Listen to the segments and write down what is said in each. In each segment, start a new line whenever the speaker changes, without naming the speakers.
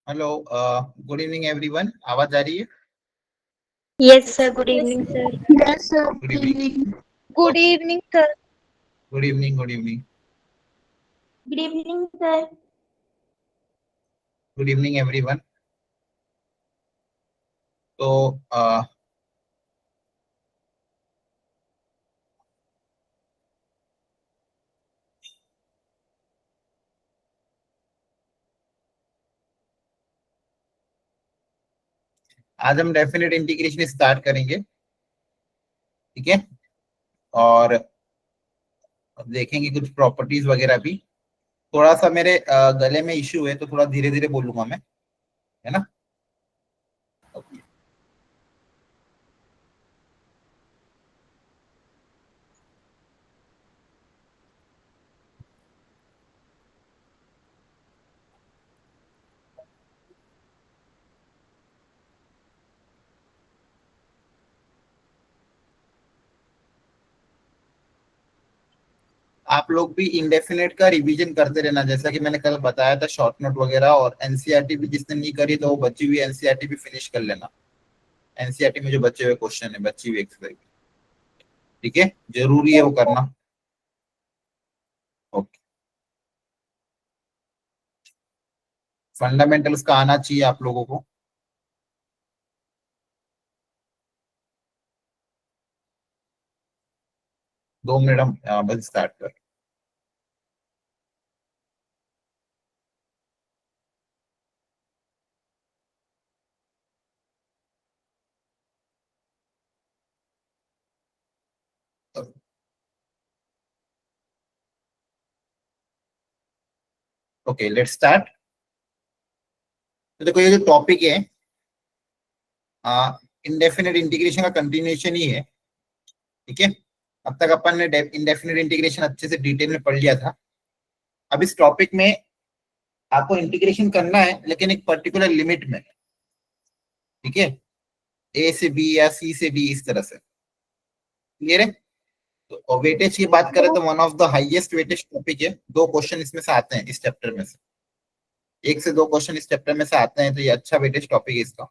Hello, good evening everyone. आवाज आ रही है?
Yes, sir. Good evening, sir.
Yes, sir.
Good evening.
Good evening, sir.
Good evening, good evening,
Good evening, sir.
Good evening everyone. तो आज हम definite integration start करेंगे, ठीक है। और देखेंगे कुछ प्रॉपर्टीज वगैरह भी। थोड़ा सा मेरे गले में इश्यू है, तो थोड़ा धीरे धीरे बोलूंगा मैं, है ना। Okay. आप लोग भी इंडेफिनेट का रिवीजन करते रहना, जैसा कि मैंने कल बताया था, शॉर्ट नोट वगैरह। और एनसीईआरटी भी जिसने नहीं करी तो वो बची हुई एनसीईआरटी भी फिनिश कर लेना। एनसीईआरटी में जो बचे हुए क्वेश्चन है, बची हुई एक्सरसाइज, ठीक है, जरूरी है वो करना। ओके, फंडामेंटल्स का आना चाहिए आप लोगों को। 2 मिनट, हम बस स्टार्ट कर। Okay, let's start. तो देखो, ये जो टॉपिक है इंडेफिनिट इंटीग्रेशन का कंटिन्यूएशन ही है, ठीक है। अब तक अपन ने इंडेफिनिट इंटीग्रेशन अच्छे से डिटेल में पढ़ लिया था। अब इस टॉपिक में आपको इंटीग्रेशन करना है, लेकिन एक पर्टिकुलर लिमिट में, ठीक है। ए से बी या सी से डी, इस तरह से। क्लियर है? तो वेटेज की बात करें तो one of the highest weightage topic है। 2 क्वेश्चन इसमें से आते हैं इस चैप्टर में से, 1 से 2 क्वेश्चन इस चैप्टर में से आते हैं, तो ये अच्छा वेटेज टॉपिक है इसका।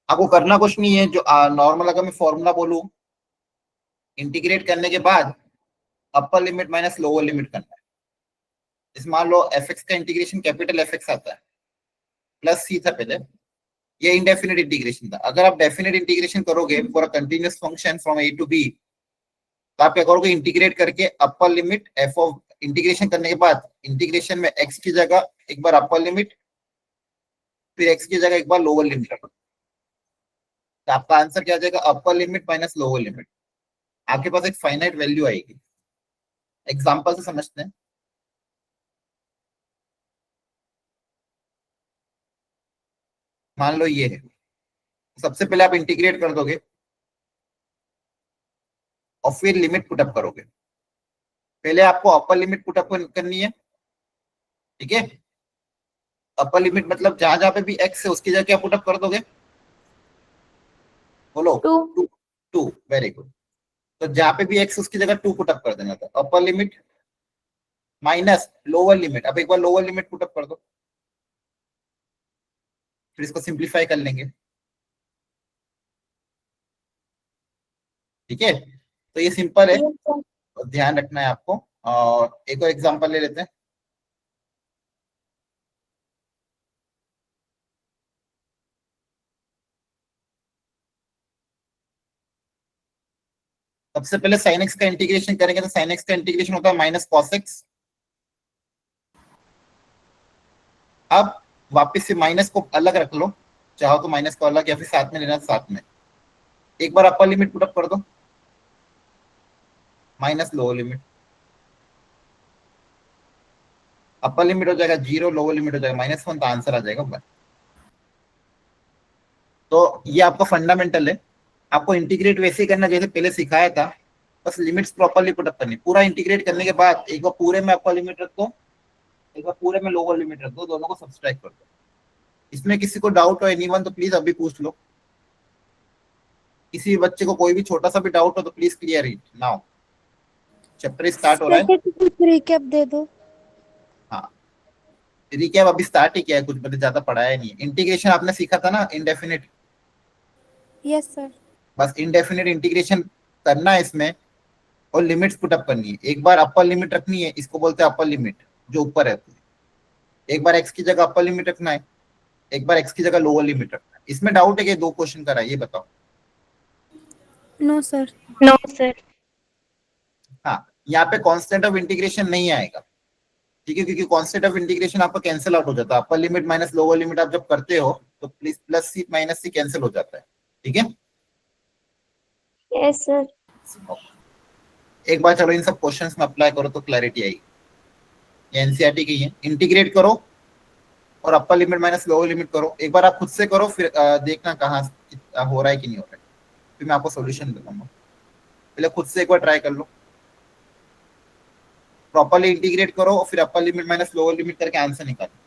आपको करना कुछ नहीं है, जो नॉर्मल अगर मैं फॉर्मूला बोलूं, इंटीग्रेट करने के बाद अपर लिमिट माइनस लोअर लिमिट करना है। इस मान लो एफ एक्स का इंटीग्रेशन कैपिटल एफ एक्स आता है, प्लस सी था पहले, ये इंडेफिनिट इंटीग्रेशन था। अगर आप डेफिनेट इंटीग्रेशन करोगे for a continuous function from A to B, तो आप क्या करोगे, इंटीग्रेट करके upper limit F of, integration करने के बाद इंटीग्रेशन में एक्स की जगह एक बार अपर लिमिट, फिर एक्स की जगह एक बार लोअर लिमिट, तो आपका आंसर क्या आ जाएगा, अपर लिमिट माइनस लोअर लिमिट। आपके पास एक फाइनाइट वैल्यू आएगी। एग्जांपल से समझते हैं। मान लो ये है, सबसे पहले आप इंटीग्रेट कर दोगे और फिर लिमिट पुटअप करोगे। पहले आपको अपर लिमिट पुटअप करनी है, ठीक है। अपर लिमिट मतलब जहां जहां पे भी एक्स है उसकी जगह क्या पुटअप कर दोगे, बोलो।
2.
2। 2, वेरी गुड। तो जहां पे भी एक्स उसकी जगह 2 पुटअप कर देना था। अपर लिमिट माइनस लोअर लिमिट, अब एक बार लोअर लिमिट पुटअप कर दो, फिर इसको सिंप्लीफाई कर लेंगे, ठीक है। तो ये सिंपल है,
Yes, sir.
तो ध्यान रखना है आपको। और एक और एग्जांपल ले लेते हैं। सबसे पहले साइन एक्स का इंटीग्रेशन करेंगे, तो साइन एक्स का इंटीग्रेशन होता है माइनस कॉस एक्स। अब वापस से माइनस को अलग रख लो, चाहो तो माइनस को अलग, या फिर साथ में लेना तो साथ में। एक बार अपर लिमिट पुटअप कर दो, minus lower limit. Upper limit हो जाएगा 0, लोअर लिमिट हो जाएगा -1, तो आंसर आ जाएगा 1। तो ये आपका फंडामेंटल है। आपको इंटीग्रेट वैसे ही करना जैसे पहले सिखाया था, बस लिमिट्स प्रॉपर्ली पुटअप करनी। पूरा इंटीग्रेट करने के बाद एक बार पूरे में अपर लिमिट रख दो, एक बार पूरे में लोअर लिमिट रख दो, दोनों को सब्सट्रैक्ट कर दो। इसमें किसी को डाउट हो एनीवन, तो प्लीज अभी पूछ लो। किसी बच्चे को कोई भी छोटा सा भी डाउट हो तो please clear it now. Chapter start हो रहा है।
कुछ रिकैप दे दो।
हाँ, रिकैप अभी स्टार्ट ही किया है, कुछ मतलब ज्यादा पढ़ाया नहीं है। इंटीग्रेशन आपने सीखा था ना, इनडेफिनिट।
Yes sir.
बस इनडेफिनिट इंटीग्रेशन करना है इसमें, और लिमिट्स पुट अप करनी है। एक बार अपर लिमिट रखनी है, इसको बोलते हैं अपर लिमिट, जो ऊपर है। एक बार एक्स की जगह अपर लिमिट रखना है, एक बार एक्स की जगह लोअर लिमिट रखना है। इसमें डाउट है कि दो क्वेश्चन करा है, ये बताओ।
No sir.
No, sir.
हाँ, यहाँ पे कांस्टेंट ऑफ इंटीग्रेशन नहीं आएगा, ठीक है, क्योंकि कांस्टेंट ऑफ इंटीग्रेशन आपका कैंसिल आउट हो जाता है। अपर लिमिट माइनस लोअर लिमिट आप जब करते हो तो प्लस प्लस सी माइनस सी कैंसिल हो जाता है, ठीक है।
Yes, sir.
एक बार चलो इन सब क्वेश्चंस में अप्लाई करो तो क्लैरिटी आएगी। ये एनसीईआरटी की है। इंटीग्रेट करो और अपर लिमिट माइनस लोअर लिमिट करो। एक बार आप खुद से करो, फिर देखना कहाँ हो रहा है कि नहीं हो रहा है, फिर मैं आपको सॉल्यूशन बताऊंगा। पहले खुद से एक बार ट्राई कर लो, प्रॉपर्ली इंटीग्रेट करो और फिर अपर लिमिट माइनस लोअर लिमिट करके आंसर निकालो।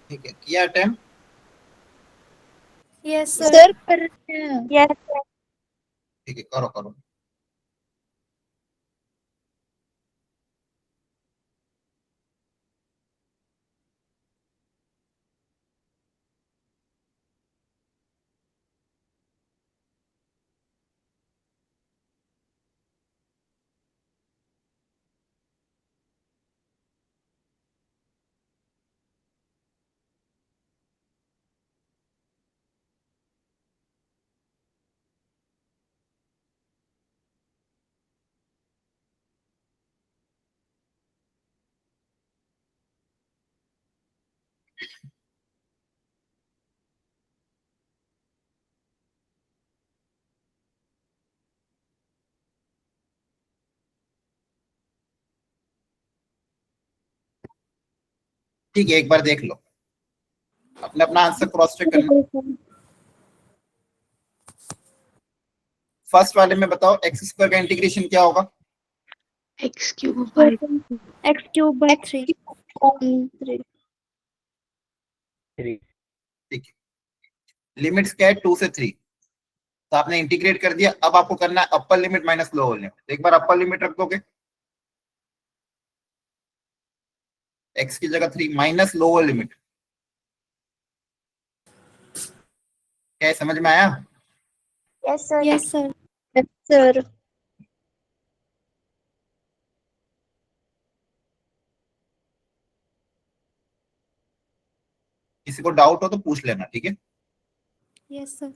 ठीक है, किया अटेम्प्ट?
Yes sir.
Sir, पर
Yes, sir.
ठीक है, करो करो। ठीक है, एक बार देख लो, अपने अपना आंसर क्रॉस चेक करना। फर्स्ट वाले में बताओ एक्स स्क्वायर का इंटीग्रेशन क्या होगा?
x cube by
X cube by 3. 3.
ठीक है, लिमिट्स क्या है 2 से 3, तो आपने इंटीग्रेट कर दिया। अब आपको करना है अपर लिमिट माइनस लोअर लिमिट। एक बार अपर लिमिट रख दोगे, x की जगह 3 माइनस लोअर लिमिट, क्या है, समझ में आया?
Yes, sir.
Yes, sir.
yes sir
किसी को डाउट हो तो पूछ लेना, ठीक है?
Yes, sir.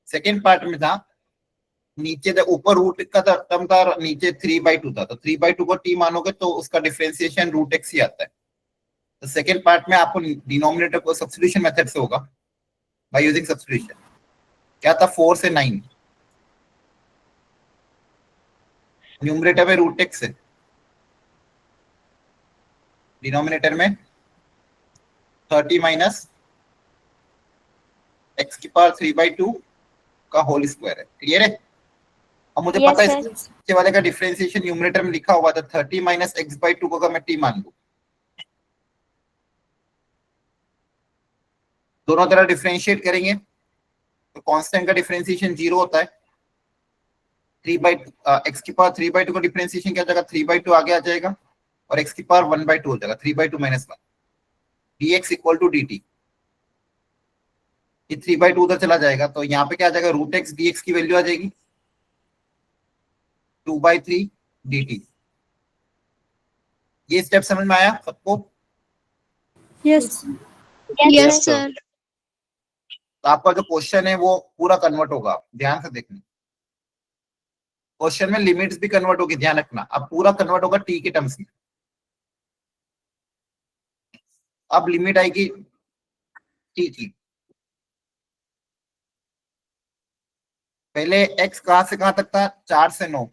सेकेंड पार्ट में था, नीचे जब ऊपर रूट का टर्म था, नीचे 3/2 था, तो 3/2 को t मानोगे तो उसका डिफरेंशिएशन रूट x ही आता है। तो सेकेंड पार्ट में आपको डिनोमिनेटर को सब्स्टिट्यूशन मेथड से होगा, बाय यूजिंग सब्स्टिट्यूशन। क्या था, 4 से 9, न्यूमरेटर में रूट x है, डिनोमिनेटर में 30 माइनस x की पावर 3/2 का होल स्क्वायर है। क्लियर है? अब मुझे
Yes,
पता है
sir.
इसके वाले का डिफरेंशिएशन न्यूमरेटर में लिखा हुआ था 30 माइनस x/2 को अगर मैं t मान लूं, दोनों तरह डिफरेंशिएट करेंगे तो कांस्टेंट का डिफरेंशिएशन 0 होता है। 3/x की पावर 3/2 का डिफरेंशिएशन क्या हो जाएगा, 3/2 आगे आ जाएगा और x की पावर 1/2 हो जाएगा, 3/2 minus 1 dx equal to dt। ये 3/2 उधर चला जाएगा तो यहाँ पे क्या आ जाएगा, रूट एक्स dx की वैल्यू आ जाएगी 2/3 dt। ये स्टेप समझ में आया सबको?
Yes.
yes sir
तो आपका जो क्वेश्चन है वो पूरा कन्वर्ट होगा, ध्यान से देखना। क्वेश्चन में लिमिट्स भी कन्वर्ट होगी, ध्यान रखना। अब पूरा कन्वर्ट होगा टी के टर्म्स में। अब लिमिट आएगी टी की, पहले x कहां से कहां तक था, 4 से 9,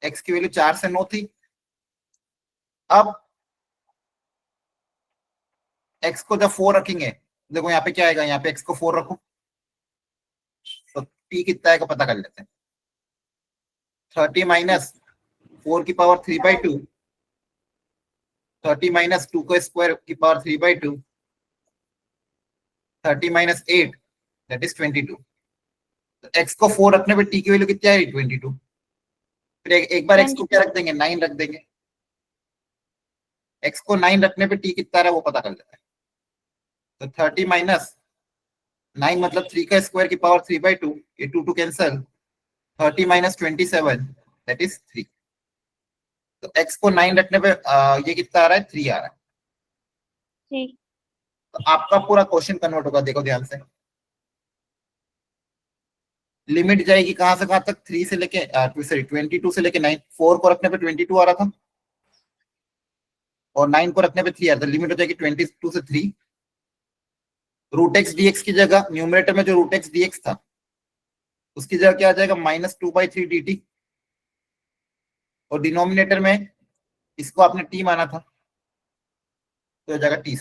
x की वैल्यू 4 से 9 थी। अब x को जब 4 रखेंगे, देखो यहाँ पे क्या आएगा, यहाँ पे x को 4 रखो तो t कितना आएगा पता कर लेते हैं। 30 माइनस 4 की पावर 3/2, 30 माइनस 2 को स्क्वायर की पावर 3/2, 30 माइनस 8 दैट इज 22। तो x को 4 रखने पे t की वैल्यू कितनी आएगी, 22। फिर एक बार x को क्या रख देंगे, 9 रख देंगे। x को 9 रखने पे t कितना है वो पता कर लेते हैं। तो 30 माइनस 9 मतलब 3 का स्क्वायर की पावर 3/2, ये 2 कैंसल, 30 माइनस 27 दैट इज 3। तो x को 9 रखने पे ये कितना आ रहा है, 3 आ रहा है।
3.
तो आपका पूरा क्वेश्चन कन्वर्ट होगा, देखो ध्यान से। लिमिट जाएगी कहां से कहां तक, 3 से लेके सॉरी 22 से लेके 9। 4 को रखने पे 22 आ रहा था और 9 को रखने पे 3 आ रहा था। लिमिट हो जाएगी 22 से 3। रूट एक्स dx की जगह न्यूमरेटर में जो रूट एक्स dx था उसकी जगह क्या आ जाएगा, -2/3 dt। और डिनोमिनेटर में इसको आपने t माना था तो हो जाएगा t²।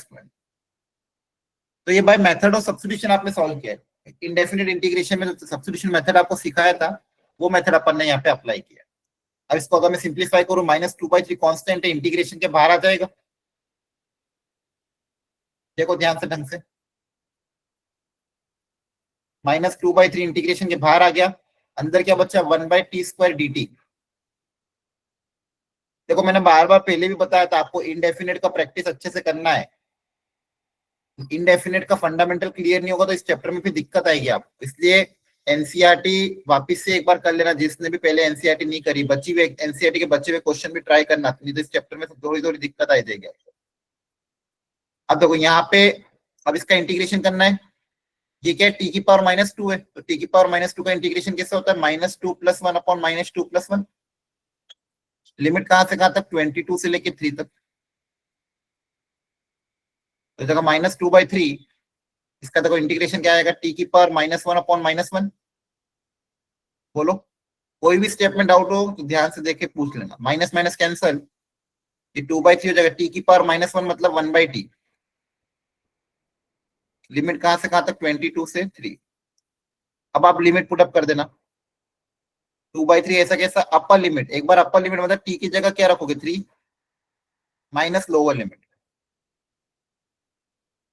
तो ये बाय मेथड ऑफ सब्स्टिट्यूशन आपने सॉल्व किया है। इंडेफिनिट इंटीग्रेशन में जो सब्स्टिट्यूशन मेथड आपको सिखाया था वो मेथड अपन ने यहाँ पे अप्लाई किया। अब इसको अगर मैं सिंप्लीफाई करूं, -2/3 कांस्टेंट है, इंटीग्रेशन के बाहर आ जाएगा। देखो ध्यान से ढंग से, -2/3 इंटीग्रेशन के बाहर आ गया, अंदर क्या बचा, 1/t² dt। देखो मैंने बार बार पहले भी बताया था आपको इनडेफिनेट का प्रैक्टिस अच्छे से करना है। इनडेफिनेट का फंडामेंटल क्लियर नहीं होगा तो इस चैप्टर में फिर दिक्कत आएगी आपको। इसलिए एनसीईआरटी वापस से एक बार कर लेना, जिसने भी पहले एनसीईआरटी नहीं करी, बची हुई एनसीईआरटी के बचे हुए क्वेश्चन भी ट्राई करना, नहीं तो इस चैप्टर में थोड़ी थोड़ी दिक्कत आ जाएगी आपको। अब देखो यहाँ पे अब इसका इंटीग्रेशन करना है, ये क्या है, टी की पावर -2 है, तो टी की पावर -2 का इंटीग्रेशन कैसे होता है, -2 + 1 अपॉन -2 + 1। लिमिट कहां से कहां तक, 22 से लेके 3 तक। तो जगह -2/3 इसका देखो इंटीग्रेशन क्या आएगा, टी की पावर -1 अपॉन -1। बोलो, कोई भी स्टेप में डाउट हो तो ध्यान से देख के पूछ लेना। माइनस माइनस कैंसल, ये 2/3 हो जाएगा। टी की पावर -1 मतलब 1/t। लिमिट कहां से कहां तक, 22 से 3। अब आप लिमिट पुट अप कर देना। 2/3 ऐसा कैसा, अपर लिमिट। एक बार अपर लिमिट मतलब टी की जगह क्या रखोगे, 3 माइनस लोअर लिमिट।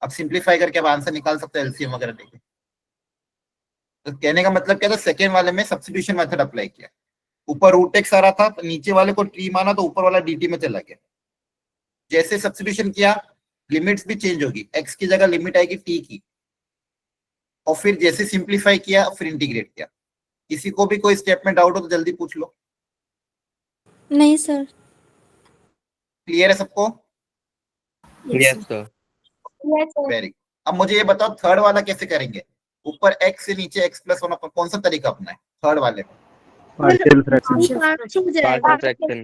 अब सिंप्लीफाई करके आप आंसर निकाल सकते हो एलसीएम वगैरह लेके। तो कहने का मतलब क्या था, सेकेंड वाले में सब्स्टिट्यूशन मेथड अप्लाई किया। ऊपर रूट एक्स आ रहा था, तो नीचे वाले को टी माना तो ऊपर वाला dt में चला गया। जैसे सब्स्टिट्यूशन किया, लिमिट्स भी चेंज होगी। एक्स की जगह लिमिट आएगी टी की, और फिर जैसे सिंप्लीफाई किया फिर इंटीग्रेट किया। किसी को भी कोई स्टेप में डाउट हो तो जल्दी पूछ लो।
नहीं सर।
क्लियर है सबको?
Yes, sir.
वेरी। अब मुझे ये बताओ, थर्ड वाला कैसे करेंगे? ऊपर x से नीचे x+1 अपन कौन सा तरीका अपना है थर्ड वाले में?
Partial fraction.
ये पार्ट हो जाएगा।
Partial fraction.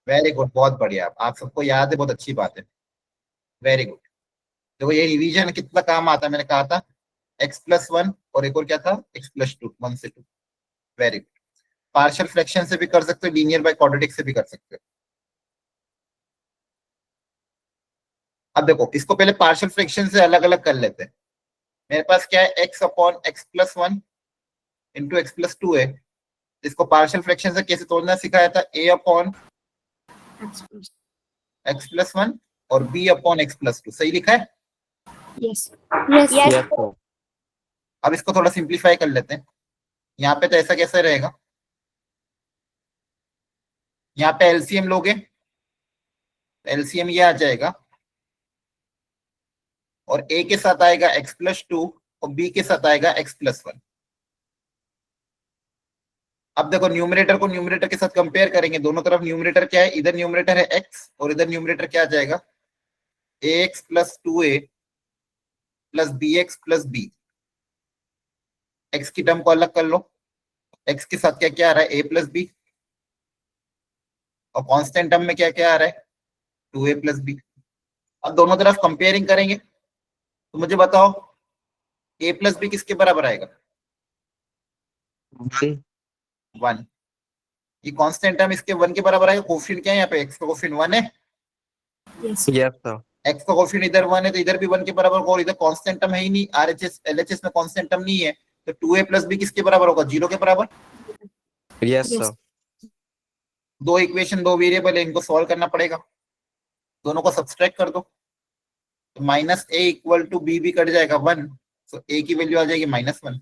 वेरी गुड, बहुत बढ़िया। आप सबको याद है, बहुत अच्छी बात है। Very good. देखो ये रिवीजन कितना काम आता है, मैंने कहा था x+1 और एक और क्या था, x+2, 1 से 2। Very good. पार्शियल फ्रैक्शन से भी कर सकते हो, लीनियर बाय क्वाड्रेटिक से भी कर सकते हो। अब देखो, इसको पहले पार्शियल फ्रैक्शन से अलग अलग कर लेते हैं। मेरे पास क्या है, x upon x+1 into x+2 है। इसको पार्शियल फ्रैक्शन से कैसे तोड़ना सिखाया था, a अपॉन x+1 और b अपॉन x+2। सही लिखा है?
Yes
yes
Yes, sir.
अब इसको थोड़ा सिंप्लीफाई कर लेते हैं। यहाँ पे तो ऐसा कैसे रहेगा, यहाँ पे एलसीएम लोगे, एलसीएम ये आ जाएगा, और a के साथ आएगा x+2 और b के साथ आएगा x+1। अब देखो, न्यूमरेटर को न्यूमरेटर के साथ कंपेयर करेंगे। दोनों तरफ न्यूमरेटर क्या है, इधर न्यूमरेटर है x और इधर न्यूमरेटर क्या आ जाएगा, ax plus 2a plus bx plus b। x की टर्म को अलग कर लो, x के साथ क्या क्या आ रहा है, a प्लस बी, और कांस्टेंट टर्म में क्या क्या आ रहा है, 2a प्लस बी। अब दोनों तरफ कंपेयरिंग करेंगे, तो मुझे बताओ a प्लस बी किसके बराबर आएगा,
1.
1। ये कांस्टेंट टर्म इसके 1 के बराबर आएगा। कोफिशिएंट क्या है यहाँ पे, x का कोफिशिएंट 1 है,
Yes, sir.
x का कोफिशिएंट इधर 1 है तो इधर भी 1 के बराबर होगा, और इधर कांस्टेंट टर्म है ही नहीं, RHS LHS में कांस्टेंट टर्म नहीं है, तो 2a प्लस बी किसके बराबर होगा, 0 के बराबर।
Yes, sir.
दो इक्वेशन, दो वेरिएबल है, इनको सॉल्व करना पड़ेगा। दोनों को सब्सट्रैक्ट कर दो, तो -a इक्वल टू b भी कट जाएगा 1, तो a की वैल्यू आ जाएगी -1।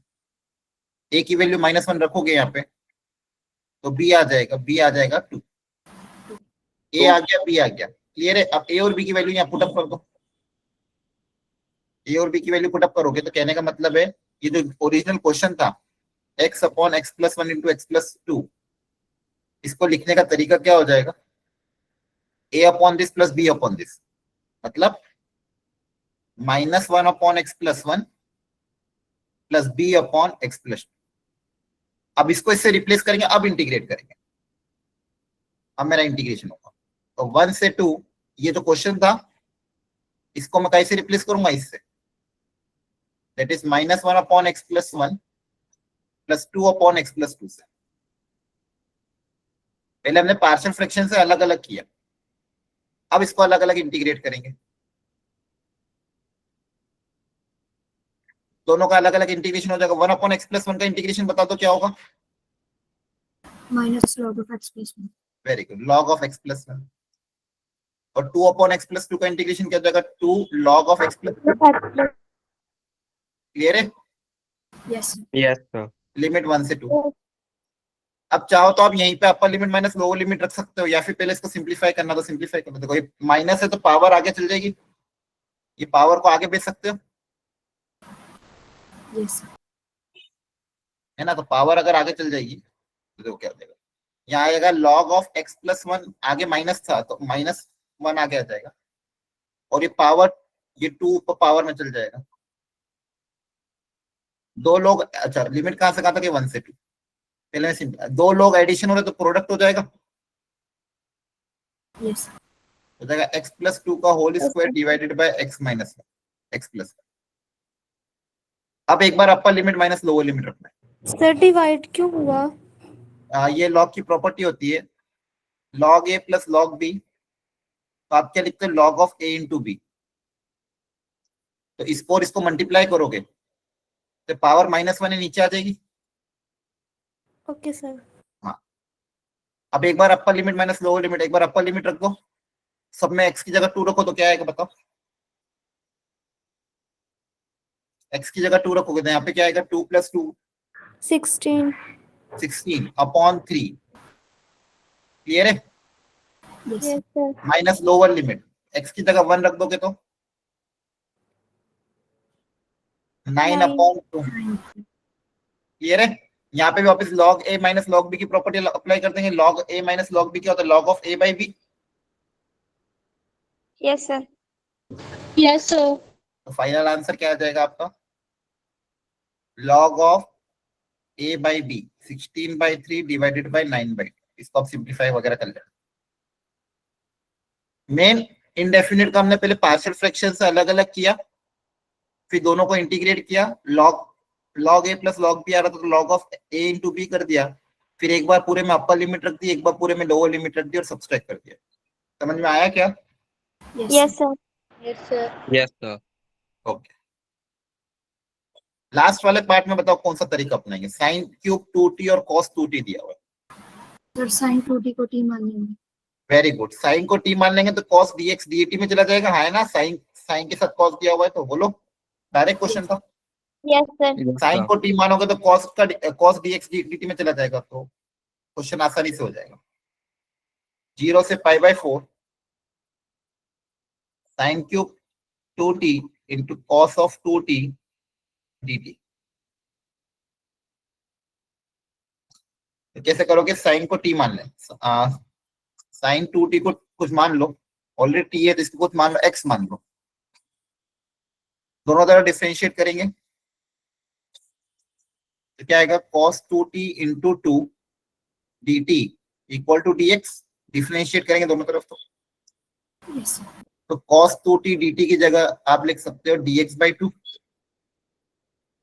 a की वैल्यू -1 रखोगे यहाँ पे तो b आ जाएगा, 2। a आ गया, b आ गया। क्लियर है? अब a और b की वैल्यू यहाँ पुटअप कर दो। a और b की वैल्यू पुटअप करोगे तो कहने का मतलब है, ये जो ओरिजिनल क्वेश्चन था x upon x+1 into x+2, इसको लिखने का तरीका क्या हो जाएगा, a upon this plus b upon this, मतलब -1 upon x+1 plus b upon x+2। अब इसको इससे रिप्लेस करेंगे, अब इंटीग्रेट करेंगे। अब मेरा इंटीग्रेशन होगा तो 1 से 2, ये जो क्वेश्चन था इसको मैं कैसे रिप्लेस करूंगा, इससे, that is -1 upon x+1 plus 2 upon x+2 से। पहले हमने पार्शियल फ्रैक्शन से अलग अलग किया, अब इसको अलग अलग इंटीग्रेट करेंगे। दोनों का अलग अलग इंटीग्रेशन हो जाएगा। 1 अपॉन x+1 का इंटीग्रेशन बता दो क्या होगा,
minus log of x+1।
Very good, log of x+1। और 2 अपॉन x+2 का इंटीग्रेशन क्या हो जाएगा, 2 log ऑफ x+2। क्लियर है?
Yes
Yes, sir.
लिमिट 1 से 2। अब चाहो तो आप यहीं पे upper limit minus lower limit रख सकते हो, या फिर पहले इसको सिंप्लीफाई करना तो सिंप्लीफाई कर दो। देखो ये माइनस है तो पावर आगे चल जाएगी, ये पावर को आगे भेज सकते हो,
यस
है ना। तो पावर अगर आगे चल जाएगी तो देखो क्या हो जाएगा, यहाँ आएगा log ऑफ x+1, आगे माइनस था तो -1 आगे आ जाएगा, और ये पावर, ये 2 पावर में चल जाएगा। दो लोग, अच्छा लिमिट कहां से कहां तक है, 1 से 2। पहले दो लोग एडिशन हो रहे तो प्रोडक्ट हो जाएगा,
यस
हो जाएगा x+2 का whole square divided by x - 1, x+1। अब एक बार upper limit minus lower limit रखना
सर डिवाइड क्यों हुआ?
है। ये लॉग की प्रॉपर्टी होती है, log A plus log B, तो आप क्या लिखते हैं, log of A into B. तो इसको और इसको मल्टीप्लाई करोगे तो पावर -1 नीचे आ जाएगी।
Okay sir.
हाँ, अब एक बार upper limit minus lower limit, एक बार अपर लिमिट रख दो, सब में x की जगह 2 रखो तो क्या आएगा बताओ। x की जगह 2 रखोगे तो यहाँ पे क्या आएगा, 2 + 2
16।
16/3। क्लियर है?
Yes.
Yes sir.
Minus lower limit, x की जगह 1 रख दोगे तो 9/2। क्लियर है? यहाँ पे भी वापस log a minus log b की प्रॉपर्टी अप्लाई कर देंगे। log a minus log b क्या होता है, log of a by b।
Yes, sir.
Yes, sir.
तो फाइनल आंसर क्या आ जाएगा आपका, log of a by b 16/3 divided by 9/2। इसको आप सिंप्लीफाई वगैरह कर लेना। मेन इंडेफिनिट का हमने पहले पार्शियल फ्रैक्शन से अलग अलग किया, फिर दोनों को इंटीग्रेट किया, log a plus log b आ रहा था तो log of a into b कर दिया, फिर एक बार पूरे में अपर लिमिट रख दी, एक बार पूरे में लोअर लिमिट रख दी और सब्सट्रैक्ट कर दिया। समझ में आया क्या?
Yes, sir. Yes, sir.
Yes, sir.
Okay, last वाले पार्ट में बताओ कौन सा तरीका अपनाएंगे। साइन क्यूब 2t और cos 2t दिया हुआ है।
Sir, sin 2t को t मान लेंगे.
वेरी गुड, साइन को t मान लेंगे तो cos dx dt में चला जाएगा, है ना। साइन के साथ cos दिया हुआ है तो बोलो, डायरेक्ट क्वेश्चन था।
Yes, sir.
Yes,
sine
sir.
को t मानोगे तो cos dx dt में चला जाएगा, तो क्वेश्चन आसानी से हो जाएगा। 0 से π/4 sine cube 2t into cos of 2t dt। तो कैसे करोगे, साइन को t मान लें, साइन 2t को कुछ मान लो, ऑलरेडी t है तो इसको कुछ मान लो, x मान लो, दोनों तरफ डिफरेंशिएट करेंगे तो क्या आएगा, cos 2t into 2 dt equal to dx। Differentiate करेंगे दोनों तरफ
Yes, sir.
तो cos 2t dt की जगह आप लिख सकते हो dx/2।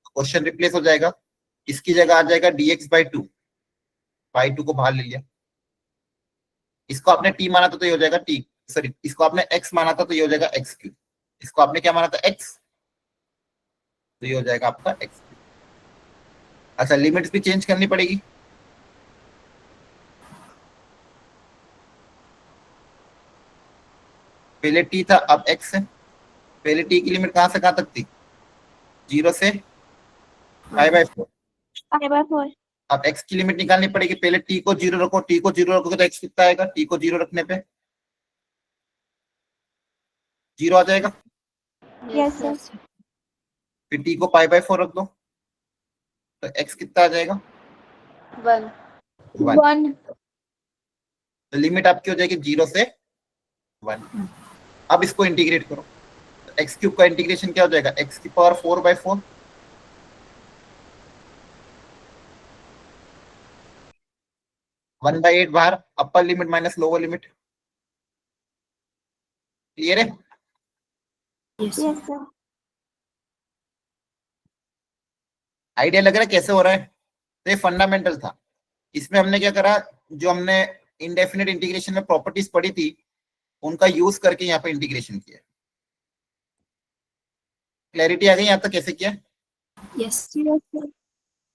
क्वेश्चन रिप्लेस हो जाएगा, इसकी जगह आ जाएगा dx/2, बाई 2 को बाहर ले लिया। इसको आपने t माना था तो ये हो जाएगा t, सॉरी इसको आपने x माना था तो ये हो जाएगा x3। इसको आपने क्या माना था, x, तो ये हो जाएगा आपका x। अच्छा, लिमिट्स भी चेंज करनी पड़ेगी। पहले t था अब x है। पहले t की लिमिट कहां से कहां तक थी, 0 से π/4।
π/4.
अब x की लिमिट निकालनी पड़ेगी, पहले t को 0 रखो, t को 0 रखोगे तो x कितना आएगा, t को 0 रखने पे 0 आ जाएगा।
Yes, sir.
फिर t को π/4 रख दो तो x कितना आ जाएगा,
1.
1। तो लिमिट आपकी हो जाएगी 0 से 1। अब इसको इंटीग्रेट करो तो x³ का इंटीग्रेशन क्या हो जाएगा, x⁴ 4/4 1/8 बाहर, upper limit minus lower limit. Clear है?
Yes, sir.
Yes, sir.
Idea लग रहा है कैसे हो रहा है? तो ये फंडामेंटल था। इसमें हमने क्या करा, जो हमने इंडेफिनिट इंटीग्रेशन में प्रॉपर्टीज पढ़ी थी उनका यूज करके यहाँ पे इंटीग्रेशन किया। क्लैरिटी आ गई यहाँ तक कैसे किया?
Yes.
Yes, sir.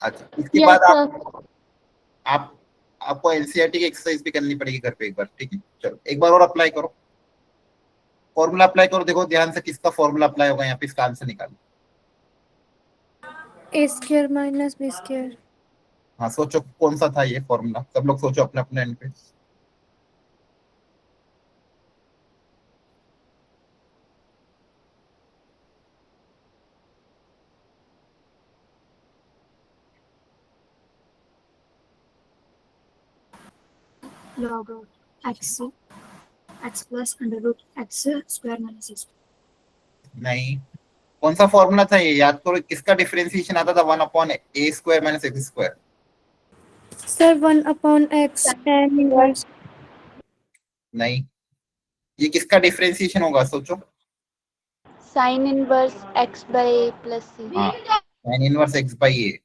अच्छा, इसके
Yes,
बाद
sir.
आपको एनसीईआरटी की एक्सरसाइज भी करनी पड़ेगी घर पे एक बार, ठीक है। चलो एक बार और अप्लाई करो, फॉर्मूला अप्लाई करो, देखो ध्यान से किसका फॉर्मूला अप्लाई होगा यहाँ पे, इसका आंसर निकालो।
a² - b²।
हाँ सोचो कौन सा था ये फॉर्मूला, सब लोग सोचो अपने अपने एंड पे।
Log of x plus under root x square minus x.
नहीं, कौन सा फॉर्मूला था ये, याद करो। किसका डिफरेंशिएशन आता था, 1/(a² - x²।
Sir 1/x tan inverse.
नहीं, ये किसका डिफरेंशिएशन होगा, सोचो।
Sin inverse x by a plus c.
हाँ, tan इनवर्स x बाई ए।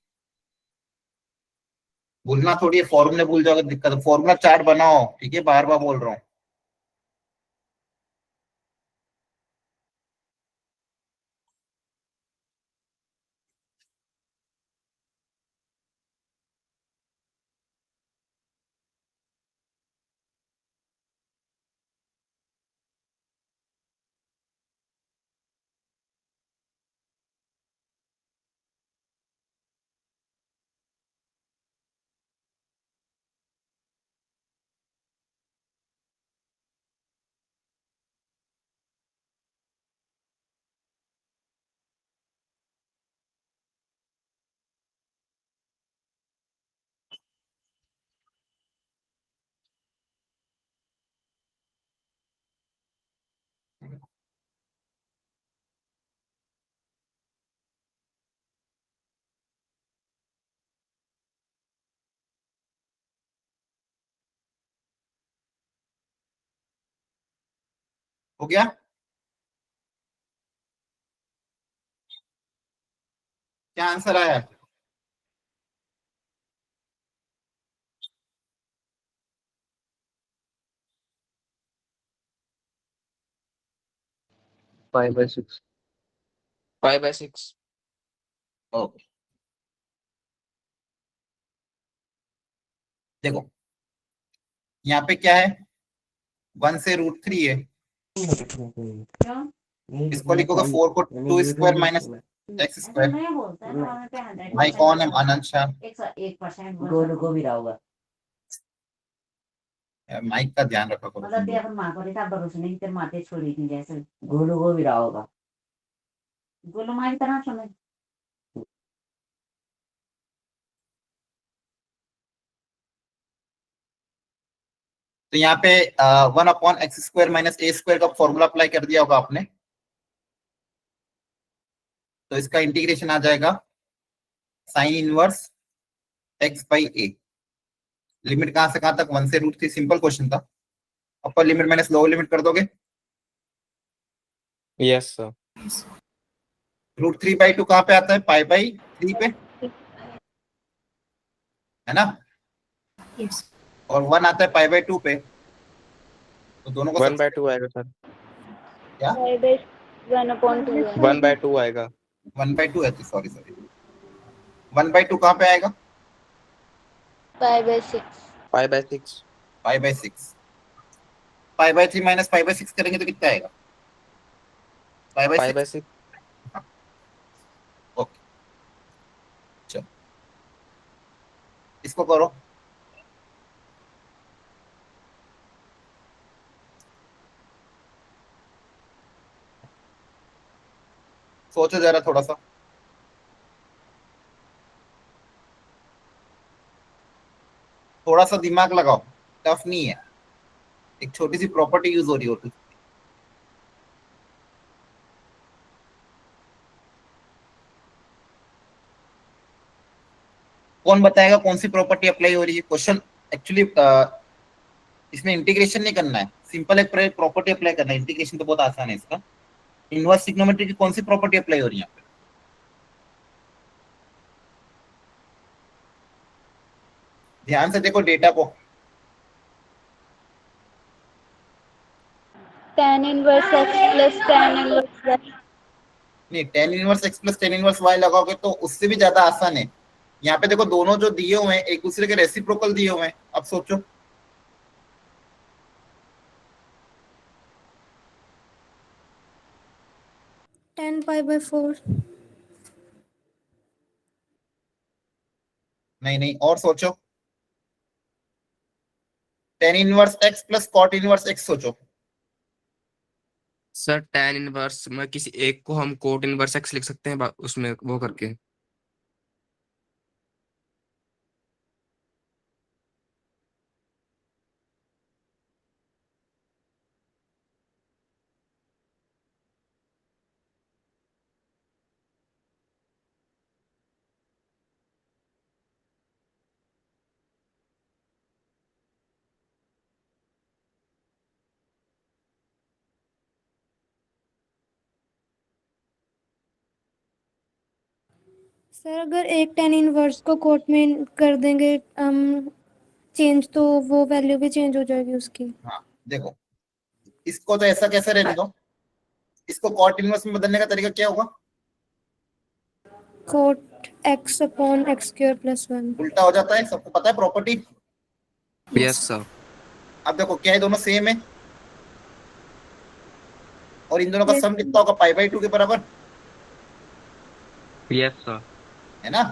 भूलना थोड़ी है, फॉर्मूले भूल जाओगे दिक्कत है। फॉर्मूला चार्ट बनाओ, ठीक है, बार बार बोल रहा हूँ। हो गया? क्या आंसर आया?
Five by six. 5/6।
ओके, देखो यहाँ पे क्या है, 1 से √3 है। इसको लिखोगे 4 को 2 स्क्वायर माइनस x स्क्वायर। भाई कौन है? आनंद शाह।
गोलू को भी रहोगा
माइक का ध्यान रखा करो
मतलब
तुम
ते
लोग।
अपन माँ को देता भरोसा नहीं तेरे माते छोड़ी थी जैसे गोलू को भी रहोगा गोलू माँ की तरह सुने
तो यहाँ पे 1/x² माइनस ए स्क्वायर का फॉर्मूला अप्लाई कर दिया होगा आपने, तो इसका इंटीग्रेशन आ जाएगा sine inverse x by A. Limit कहां से कहां तक? 1 से √3। सिंपल क्वेश्चन था। अपर लिमिट माइनस लोअर लिमिट कर दोगे,
यस सर।
√3/2 कहां पे आता है? π/3 पे, है ना?
Yes.
और 1 आता है π/2 पे, तो दोनों को
1/2 आएगा सर।
क्या?
1/2 है।
1/2 आएगा।
1/2 है, सॉरी सॉरी। 1/2 कहां पे आएगा?
5/6।
5/6।
π/6। π/3 माइनस π/6 करेंगे तो कितना आएगा? π/6।
5/6।
ओके, चलो इसको करो। सोचो जरा थोड़ा सा, थोड़ा सा दिमाग लगाओ, टफ नहीं है। एक छोटी सी प्रॉपर्टी यूज हो रही होती। कौन बताएगा कौन सी प्रॉपर्टी अप्लाई हो रही है? क्वेश्चन एक्चुअली इसमें इंटीग्रेशन नहीं करना है, सिंपल एक प्रॉपर्टी अप्लाई करना है। इंटीग्रेशन तो बहुत आसान है इसका। इनवर्स ट्रिग्नोमेट्री की कौन सी प्रॉपर्टी अप्लाई हो रही है यहाँ पे? ध्यान से देखो डेटा को।
tan inverse x plus tan inverse y।
नहीं, tan inverse x plus tan inverse y लगाओगे तो उससे भी ज्यादा आसान है। यहाँ पे देखो दोनों जो दिए हुए हैं एक दूसरे के रेसिप्रोकल दिए हुए हैं। अब सोचो,
Tan π/4.
नहीं नहीं, और सोचो, tan inverse x plus cot inverse x सोचो।
सर tan इनवर्स में किसी एक को हम कोट इनवर्स x लिख सकते हैं उसमें वो करके।
सर अगर एक टेन इनवर्स को कोट में कर देंगे हम चेंज, तो वो वैल्यू भी चेंज हो जाएगी उसकी।
हाँ देखो, इसको तो ऐसा कैसे रहने दो, इसको कॉट इनवर्स में बदलने का तरीका क्या होगा?
Cot x upon x square plus 1।
उल्टा हो जाता है, सबको पता है प्रॉपर्टी।
Yes sir.
अब देखो क्या है, दोनों सेम है, और इन दोनों का
Yes,
सम कितना होगा? पाई/2 के बराबर,
यस सर।
है ना?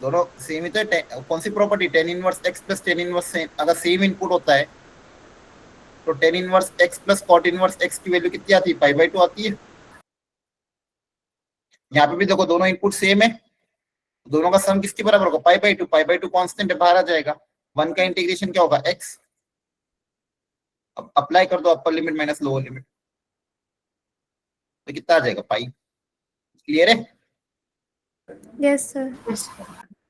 दोनों सेम ही तो है। कौन सी property? Tan inverse x plus tan inverse same. अगर सेम इनपुट होता है तो tan inverse x plus cot inverse x की वैल्यू कितनी आती है? पाई/2 आती है। यहाँ पे भी देखो दोनों इनपुट सेम है, दोनों का सम किसके बराबर होगा? पाई/2। पाई/2 कांस्टेंट है, बाहर आ जाएगा। वन का इंटीग्रेशन क्या होगा? एक्स। अब अप्लाई कर दो अपर लिमिट माइनस लोअर लिमिट, तो कितना आ जाएगा? पाई। क्लियर है?
Yes sir.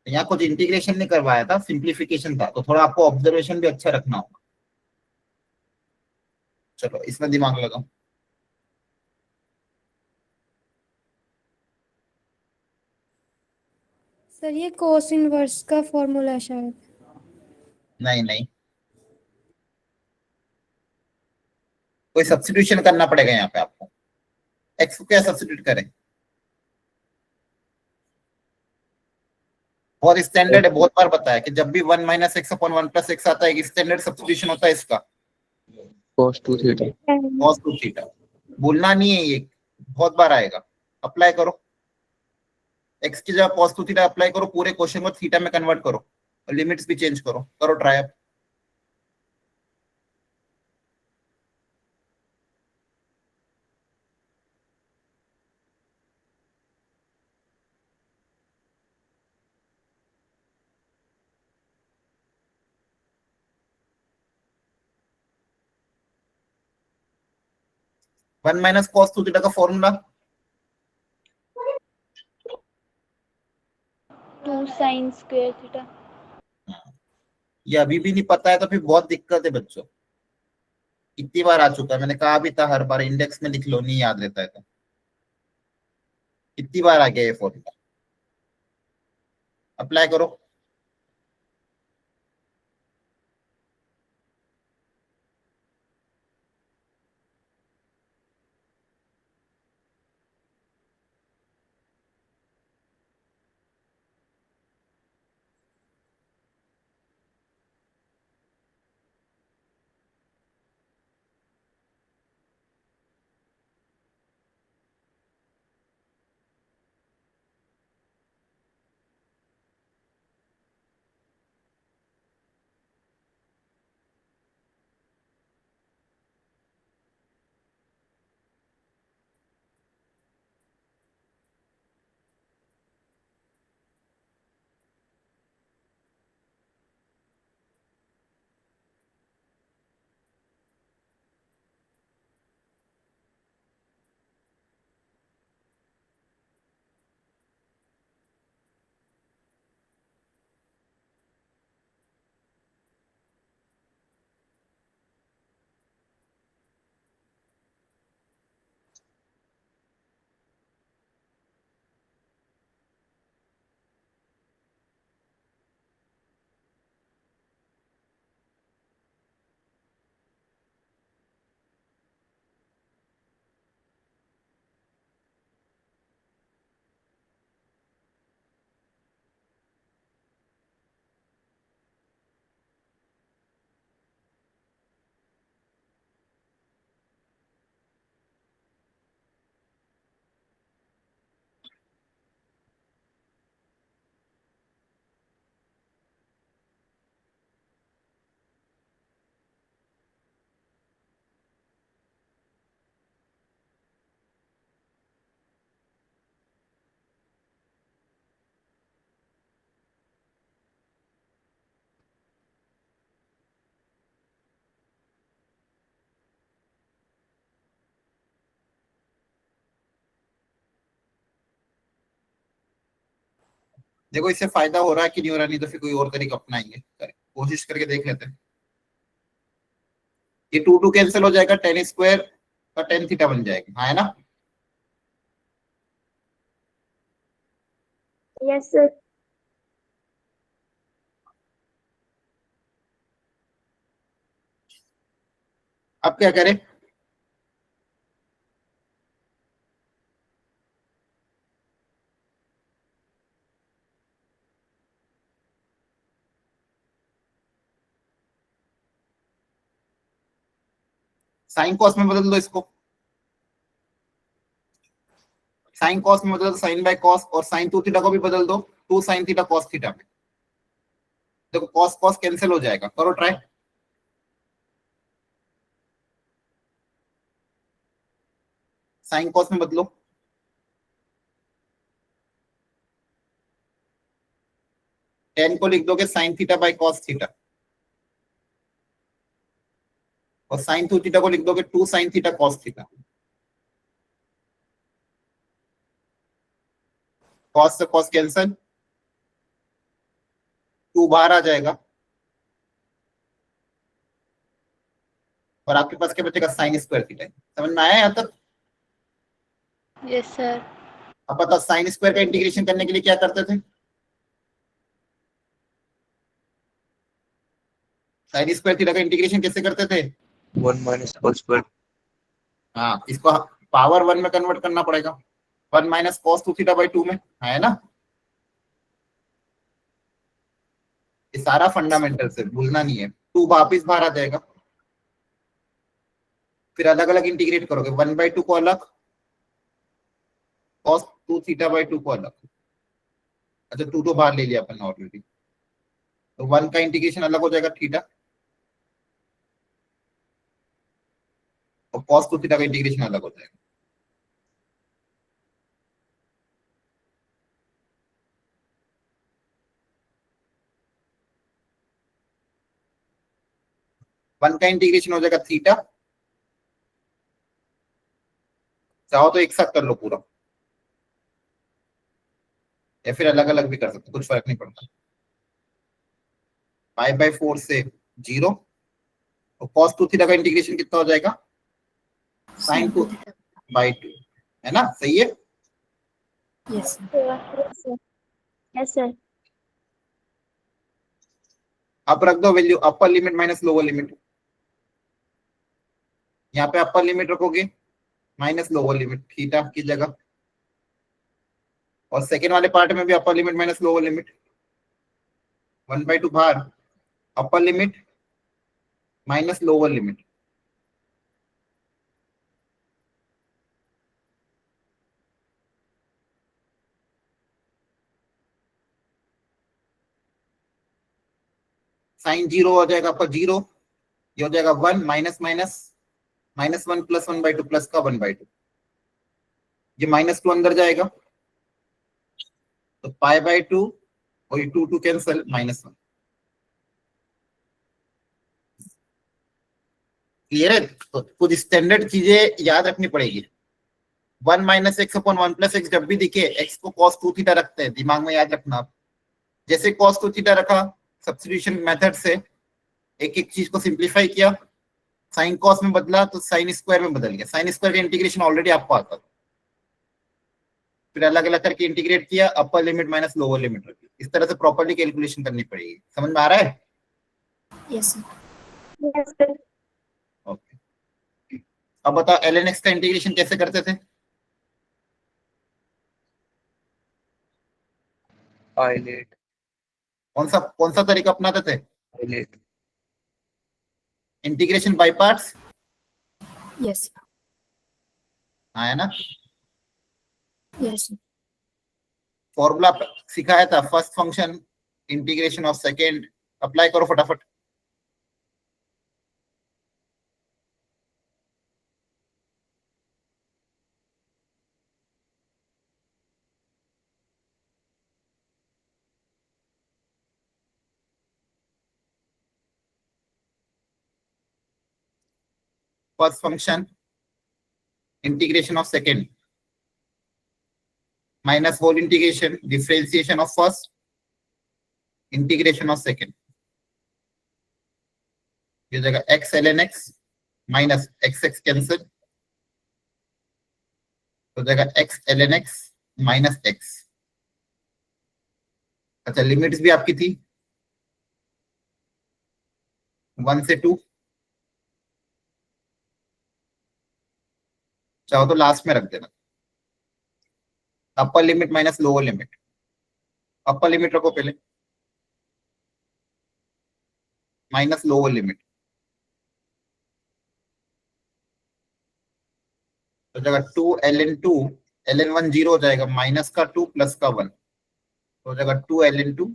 यहाँ कुछ इंटीग्रेशन नहीं करवाया था, सिंप्लीफिकेशन था, तो थोड़ा आपको ऑब्जर्वेशन भी अच्छा रखना होगा। चलो इसमें दिमाग लगाओ।
सर ये कोस इनवर्स का फॉर्मूला है शायद।
नहीं नहीं, कोई सब्स्टिट्यूशन करना पड़ेगा यहाँ पे आपको। एक्स को क्या सब्स्टिट्यूट करें? बहुत स्टैंडर्ड है, बहुत बार बताया कि जब भी 1 minus x upon 1 plus x आता है, स्टैंडर्ड सब्स्टिट्यूशन होता है इसका,
cos 2 थीटा।
cos 2 theta. भूलना नहीं है ये, बहुत बार आएगा। अप्लाई करो, एक्स की जगह cos 2 थीटा अप्लाई करो, पूरे क्वेश्चन को थीटा में कन्वर्ट करो, और लिमिट्स भी चेंज करो। करो try up. One minus cos 2 theta का फॉर्मूला
2 sin square theta.
ये अभी भी नहीं पता है तो फिर बहुत दिक्कत है बच्चों। कितनी बार आ चुका है, मैंने कहा भी था हर बार इंडेक्स में लिख लो, नहीं याद रहता है तो। कितनी बार आ गया ये फॉर्मूला? अप्लाई करो। देखो इससे फायदा हो रहा है कि नहीं हो रहा, नहीं तो फिर कोई और तरीका अपनाएंगे। कोशिश करके देख लेते हैं। ये 2 कैंसिल हो जाएगा, टेन स्क्वायर का टेन थीटा बन जाएगा, हाँ है ना?
Yes, sir.
अब क्या करें? साइन कॉस में बदल दो इसको, साइन कॉस में बदल दो साइन बाय कॉस, और साइन 2 थीटा को भी बदल दो 2 साइन थीटा कॉस थीटा में। देखो कॉस कॉस कैंसिल हो जाएगा, करो ट्राई। साइन कॉस में बदलो, टेन को लिख दोगे sine theta by cos theta, और साइन 2 थीटा को लिख दोगे 2 sine theta cos theta. Cos से कॉस कैंसिल, 2 बाहर आ जाएगा, और आपके पास क्या बचेगा? Sine square theta. समझ में आया यहाँ तक?
Yes, sir.
अब बताओ साइन स्क्वायर का इंटीग्रेशन करने के लिए क्या करते थे? साइन स्क्वायर थीटा का इंटीग्रेशन कैसे करते थे?
1 माइनस cos स्क्वायर।
हाँ, इसको पावर 1 में कन्वर्ट करना पड़ेगा, 1 माइनस कॉस 2 थीटा बाई 2 में, है ना? ये सारा फंडामेंटल से भूलना नहीं है। 2 वापिस बाहर आ जाएगा, फिर अलग अलग इंटीग्रेट करोगे, 1/2 को अलग, cos 2 थीटा बाई 2 को अलग। अच्छा 2 तो बाहर ले लिया अपन ऑलरेडी, तो 1 का इंटीग्रेशन अलग हो जाएगा थीटा, और cos 2 थीटा का इंटीग्रेशन अलग हो जाएगा। वन का इंटीग्रेशन हो जाएगा थीटा, चाहो तो एक साथ कर लो पूरा, या फिर अलग अलग भी कर सकते, कुछ फर्क नहीं पड़ता। 5/4 से 0, और cos 2 थीटा का इंटीग्रेशन कितना हो जाएगा? sin 2 बाई 2, है ना? सही है।
Yes.
Yes, sir. Yes, sir.
अब रख दो value upper limit minus lower limit. यहाँ पे अपर लिमिट रखोगे माइनस लोअर लिमिट थीटा की जगह, और सेकेंड वाले पार्ट में भी upper limit minus lower limit, 1/2 बाहर, upper limit minus lower limit. Sine 0 हो जाएगा आपका 0, ये हो जाएगा 1 माइनस माइनस -1 प्लस 1/2 प्लस का 1/2, ये -2 अंदर जाएगा, तो π/2, और ये 2 कैंसिल, -1। क्लियर है? तो कुछ स्टैंडर्ड चीजें याद रखनी पड़ेगी। 1 minus x upon 1 plus x जब भी दिखे, एक्स को cos 2 थीटा रखते हैं, दिमाग में याद रखना आप। जैसे cos 2 थीटा रखा, सब्स्टिट्यूशन मेथड से एक एक चीज को सिंप्लीफाई किया, साइन कॉस में बदला तो साइन स्क्वायर में बदल गया। साइन स्क्वायर का इंटीग्रेशन ऑलरेडी आपको आता था, फिर अलग अलग करके इंटीग्रेट किया, अपर लिमिट माइनस लोअर लिमिट रखी। इस तरह से प्रॉपर्ली कैलकुलेशन करनी पड़ेगी। समझ में आ रहा है?
Yes, sir.
Yes, sir.
Okay, अब बताओ ln x का इंटीग्रेशन कैसे करते थे?
पाइलेट।
कौन सा तरीका अपनाते थे?
पाइलेट।
Integration by parts,
Yes.
हाँ है ना?
Yes, sir.
फॉर्मूला सिखाया था, first function integration of second, apply करो फटाफट। First function integration of second minus whole integration differentiation of first integration of second, ये जगह x ln x माइनस x कैंसिल, तो जगह x ln x माइनस x, अच्छा, लिमिट्स भी आपकी थी 1 से 2, चाहो तो लास्ट में रख देना। अपर limit minus lower limit, upper limit रखो पहले माइनस लोअर लिमिट, तो जगह 2 ln 1 जीरो हो जाएगा, माइनस का 2 प्लस का 1, तो जगह 2 ln 2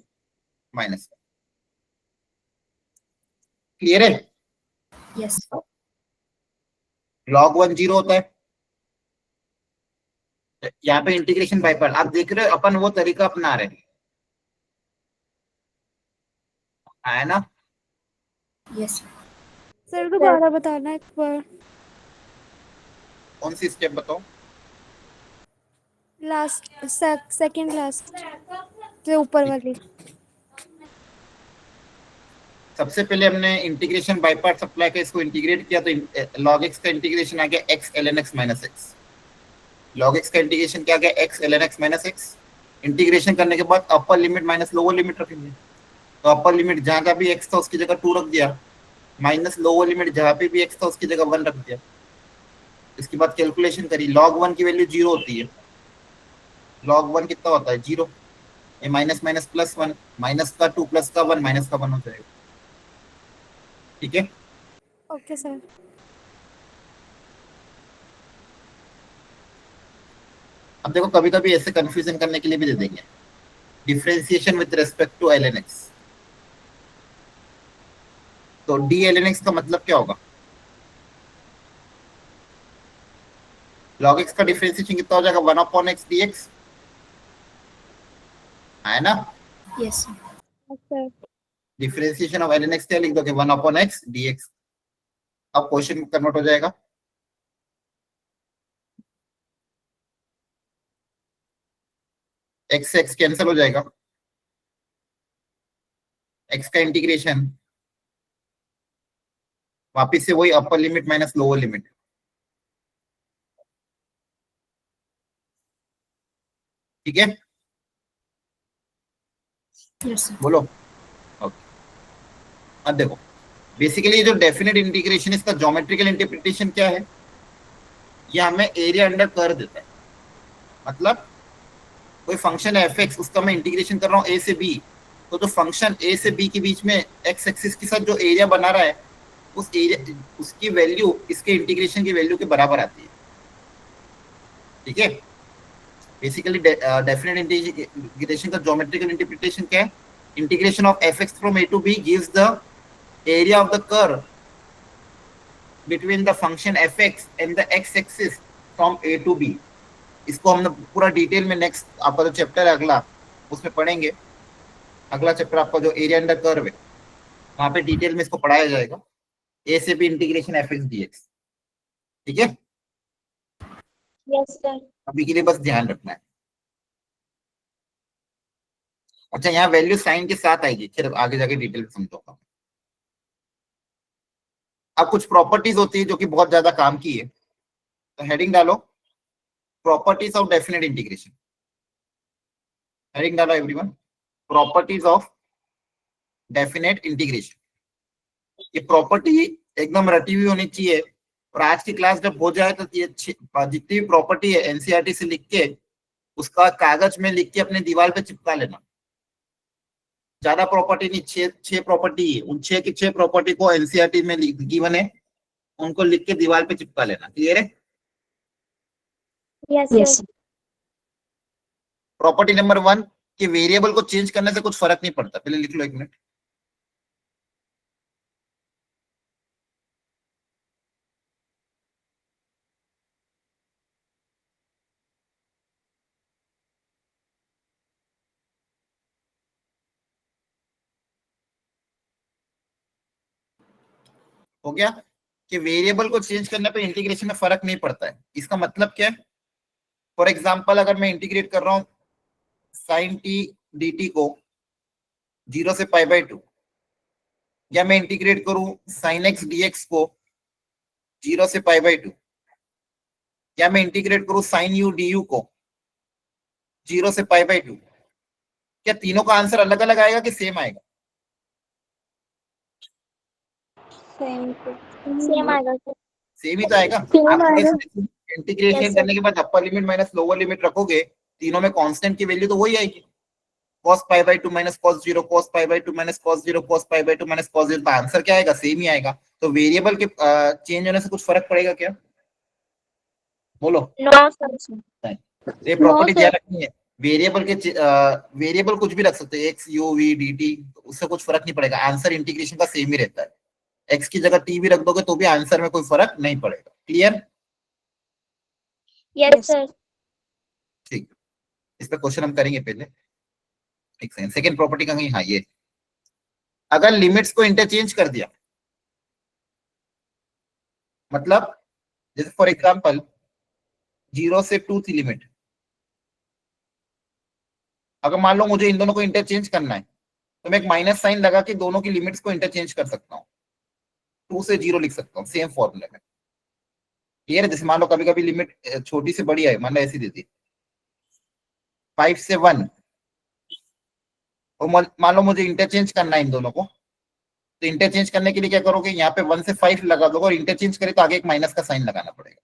माइनस का। क्लियर है?
Yes.
log 1 जीरो होता है, यहाँ पे इंटीग्रेशन बाय पार्ट आप देख रहे हो, अपन वो तरीका अपना रहे हैं, है ना?
Yes.
सर दोबारा बताना एक बार,
कौन सी स्टेप बताओ?
लास्ट सेकंड लास्ट से ऊपर वाली।
सबसे पहले हमने इंटीग्रेशन बाय पार्ट्स अप्लाई किया, इसको इंटीग्रेट किया, तो log x का इंटीग्रेशन आ गया x ln x minus x. log x का इंटीग्रेशन क्या आ गया? x ln x minus x. Integration करने के बाद अपर लिमिट माइनस लोअर लिमिट रखेंगे, तो अपर लिमिट जहां जहां भी x था उसकी जगह 2 रख दिया, माइनस लोअर लिमिट जहां पे भी x था उसकी जगह 1 रख दिया। इसके बाद कैलकुलेशन करी, log 1 की वैल्यू 0 होती है, log 1 कितना होता है? 0। ये माइनस माइनस प्लस 1, माइनस का 2 प्लस का 1 माइनस का 1 हो जाएगा। ठीक है?
Okay sir.
अब देखो कभी कभी ऐसे कंफ्यूजन करने के लिए भी दे देंगे, differentiation with respect to ln x, तो d ln x का मतलब क्या होगा? log x का डिफरेंशिएशन कितना हो जाएगा? 1/x dx, है ना?
Yes.
Sir
differentiation of ln x क्या लिख दोगे? 1/x dx। अब क्वेश्चन कन्वर्ट हो जाएगा, x से x कैंसिल हो जाएगा, x का इंटीग्रेशन वापिस से वही अपर लिमिट माइनस लोअर लिमिट। ठीक है?
Yes, sir.
बोलो। ओके, अब देखो बेसिकली जो डेफिनेट इंटीग्रेशन, इसका ज्योमेट्रिकल इंटरप्रिटेशन क्या है? ये हमें एरिया अंडर कर देता है, मतलब कोई फंक्शन है f(x), उसका मैं इंटीग्रेशन कर रहा हूँ a से b, तो जो फंक्शन a से b के बीच में x एक्सिस के साथ जो एरिया बना रहा है, उस एरिया उसकी वैल्यू इसके इंटीग्रेशन की वैल्यू के बराबर आती है। ठीक है? बेसिकली डेफिनेट इंटीग्रेशन का ज्योमेट्रिकल इंटरप्रिटेशन क्या है? Integration of f(x) from a to b gives the area of the curve between the function f(x) and the x axis from a to b। इसको हमने पूरा डिटेल में next आपका जो chapter है अगला, उसमें पढ़ेंगे। अगला चैप्टर आपका जो एरिया अंडर कर्व है, वहां पे डिटेल में इसको पढ़ाया जाएगा, ए से बी इंटीग्रेशन f(x) dx। ठीक है?
Yes, sir.
अभी के लिए बस ध्यान रखना है। अच्छा, यहाँ वैल्यू साइन के साथ आएगी, फिर आगे जाके डिटेल में समझाऊंगा। अब कुछ प्रॉपर्टीज होती है जो कि बहुत ज्यादा काम की है, तो हेडिंग डालो properties of definite integration. Heading डालो everyone, properties of definite integration. ये प्रॉपर्टी एकदम रटी हुई होनी चाहिए, और आज की क्लास जब हो जाए तो ये जितनी भी प्रॉपर्टी है एनसीईआरटी से लिख के उसका कागज में लिख के अपने दीवार पे चिपका लेना। ज्यादा प्रॉपर्टी नहीं, छह प्रॉपर्टी है, उन 6 की 6 प्रॉपर्टी को एनसीईआरटी में गिवन है, उनको लिख के दीवार पे चिपका लेना। क्लियर है?
Yes,
Yes.
sir.
Property number 1 कि वेरिएबल को चेंज करने से कुछ फर्क नहीं पड़ता। पहले लिख लो, 1 मिनट। हो गया कि वेरिएबल को चेंज करने पे इंटीग्रेशन में फर्क नहीं पड़ता है। इसका मतलब क्या है? फॉर एग्जांपल अगर मैं इंटीग्रेट कर रहा हूं sin t dt को 0 से π/2, या मैं इंटीग्रेट करूं sin x dx को 0 से π/2, या मैं इंटीग्रेट करूं sin u du को 0 से π/2, क्या तीनों का आंसर अलग अलग आएगा कि सेम आएगा?
सेम आएगा सर।
सेम ही तो आएगा।
Same
आप
आएगा।
इंटीग्रेशन
Yes,
करने के बाद अपर लिमिट माइनस लोअर लिमिट रखोगे, तीनों में कांस्टेंट की वैल्यू तो वही आएगी। cos pi by 2 minus cos 0, cos pi by 2 minus cos 0, cos pi by 2 minus cos 0, तो आंसर क्या आएगा? सेम ही आएगा। तो वेरिएबल के चेंज होने से कुछ फर्क पड़ेगा क्या? बोलो।
No sir.
ये प्रॉपर्टी ध्यान रखनी है। वेरिएबल के वेरिएबल कुछ भी रख सकते हैं, x u v d t, उससे कुछ फर्क नहीं पड़ेगा, आंसर इंटीग्रेशन का सेम ही रहता है। एक्स की जगह टी भी रख दोगे तो भी आंसर में कोई फर्क नहीं पड़ेगा। क्लियर?
Yes sir.
ठीक, इस पर क्वेश्चन हम करेंगे पहले। एक सेकंड, सेकंड प्रॉपर्टी का कहीं, हाँ ये, अगर लिमिट्स को इंटरचेंज कर दिया, मतलब जैसे फॉर एग्जांपल 0 से 2 थी लिमिट, अगर मान लो मुझे इन दोनों को इंटरचेंज करना है तो मैं एक माइनस साइन लगा के दोनों की लिमिट्स को इंटरचेंज कर सकता हूँ, 2 से 0 लिख सकता हूँ सेम फॉर्मूले में। क्लियर है? जैसे मान लो कभी कभी लिमिट छोटी से बड़ी है, मान लो ऐसी दे दी 5 से 1, और मान लो मुझे इंटरचेंज करना है इन दोनों को, तो इंटरचेंज करने के लिए क्या करोगे, यहाँ पे 1 से 5 लगा दोगे और इंटरचेंज करे तो आगे एक माइनस का साइन लगाना पड़ेगा।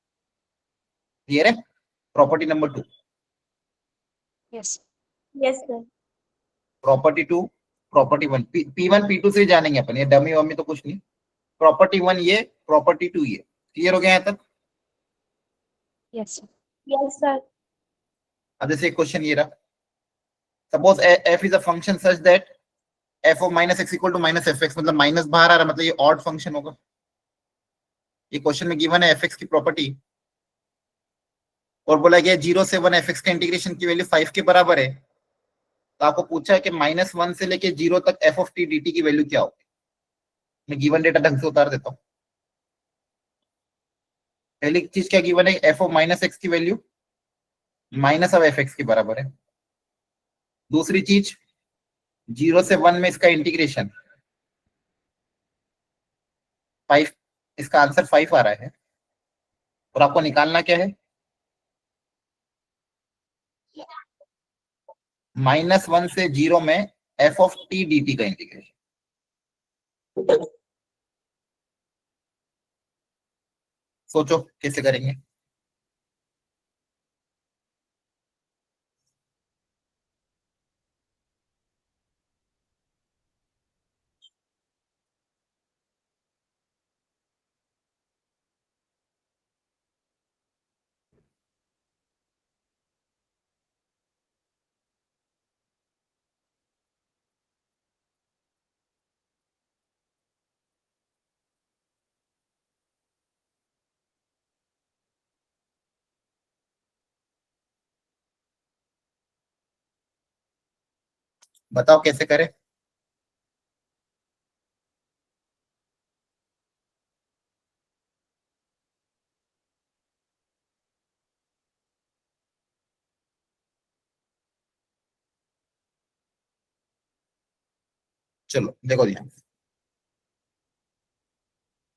क्लियर है? Property number 2।
Yes sir.
Property 2, property 1, P1 P2 से जानेंगे अपन, ये डमी वमी तो कुछ नहीं। प्रॉपर्टी 1 ये, प्रॉपर्टी 2 ये। क्लियर हो गया यहाँ तक?
Yes sir.
अब जैसे क्वेश्चन ये रहा, suppose f is a function such that f of minus x equal to minus f x, मतलब माइनस बाहर आ रहा है, मतलब ये ऑड फंक्शन होगा। ये क्वेश्चन में गिवन है f(x) की प्रॉपर्टी, और बोला गया 0 से 1 f(x) का इंटीग्रेशन की वैल्यू 5 के बराबर है। तो आपको पूछा है कि -1 से लेके 0 तक f ऑफ t dt की वैल्यू क्या होगी। मैं गिवन डेटा ढंग से उतार देता हूँ। पहली चीज क्या गिवन है, f ऑफ माइनस एक्स की value minus of f x के बराबर है। दूसरी चीज 0 से 1 में इसका इंटीग्रेशन 5, इसका आंसर 5 आ रहा है, और आपको निकालना क्या है, -1 से 0 में f ऑफ t dt का इंटीग्रेशन। सोचो कैसे करेंगे। बताओ कैसे करें। चलो देखो ध्यान,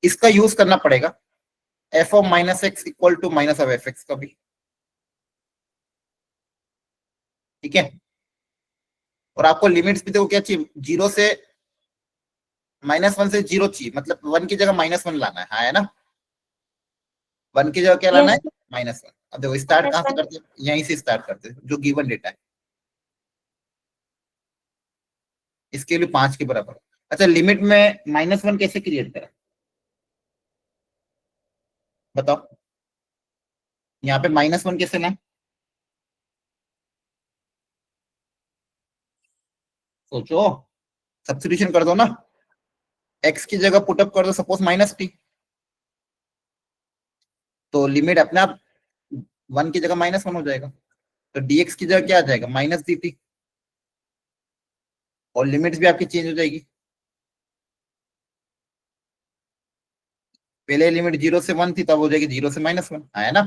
इसका यूज करना पड़ेगा f of minus x equal to minus of f x का भी। ठीक है? और आपको लिमिट्स भी देखो क्या चाहिए, 0 से -1 से 0 चाहिए, मतलब 1 की जगह -1 लाना है, हाँ है ना? 1 की जगह क्या लाना है,
Yes,
-1। अब देखो स्टार्ट
Yes,
कहाँ से
sir.
करते हैं, यहीं से स्टार्ट करते हैं, जो गिवन डेटा है इसके लिए 5 के बराबर। अच्छा, लिमिट में -1 कैसे क्रिएट करें बताओ, यहाँ पे -1 कैसे लाए, सोचो। सब्स्टिट्यूशन कर दो ना, x की जगह पुटअप कर दो सपोज -t, तो लिमिट अपने आप 1 की जगह -1 हो जाएगा, तो dx की जगह क्या आ जाएगा, -dt, और लिमिट्स भी आपकी चेंज हो जाएगी। पहले लिमिट 0 से 1 थी, तब हो जाएगी 0 से -1, आया ना?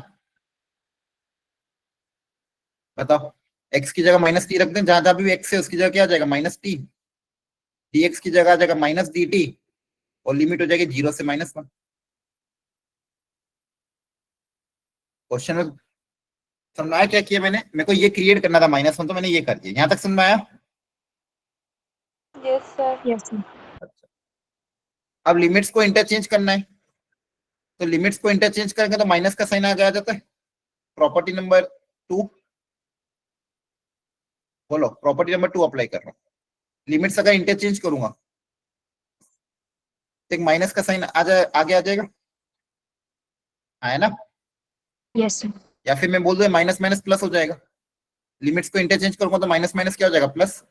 बताओ, x की जगह -t रख दें, जहां जहां भी x है उसकी जगह क्या आ जाएगा, -t, dx की जगह आ जाएगा -dt, और लिमिट हो जाएगी 0 से -1। क्वेश्चन में समझ में आया क्या किया मैंने, मेरे को ये क्रिएट करना था -1, तो मैंने ये कर दिया। यहां तक समझ में आया?
Yes, sir.
Yes, sir.
अच्छा, अब लिमिट्स को इंटरचेंज करना है, तो लिमिट्स को इंटरचेंज करेंगे तो माइनस का साइन आगे आ जाता है। प्रॉपर्टी नंबर 2 बोलो, प्रॉपर्टी नंबर 2 अप्लाई कर रहा हूं। लिमिट्स अगर इंटरचेंज करूंगा तो एक माइनस का साइन आगे आ जाएगा, है ना?
Yes, sir.
या फिर मैं बोल दूं माइनस माइनस प्लस हो जाएगा। लिमिट्स को इंटरचेंज करूंगा तो माइनस माइनस क्या हो जाएगा, प्लस।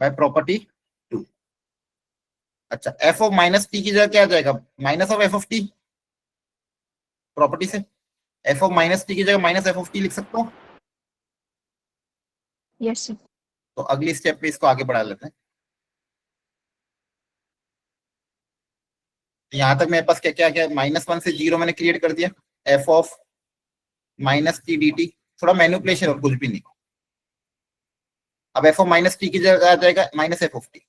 Bye property 2। अच्छा, एफ ऑफ माइनस टी की जगह क्या आ जाएगा, minus of F of T. Property से एफ ऑफ माइनस टी की जगह माइनस एफ ऑफ टी लिख सकता हूँ।
Yes, sir.
तो अगली स्टेप पे इसको आगे बढ़ा लेते हैं। यहां तक मेरे पास क्या क्या क्या, -1 से 0 मैंने क्रिएट कर दिया। F of minus T D T, थोड़ा मैनिपुलेशन और कुछ भी नहीं। अब एफ ऑफ माइनस टी की जगह आ जाएगा minus F of T.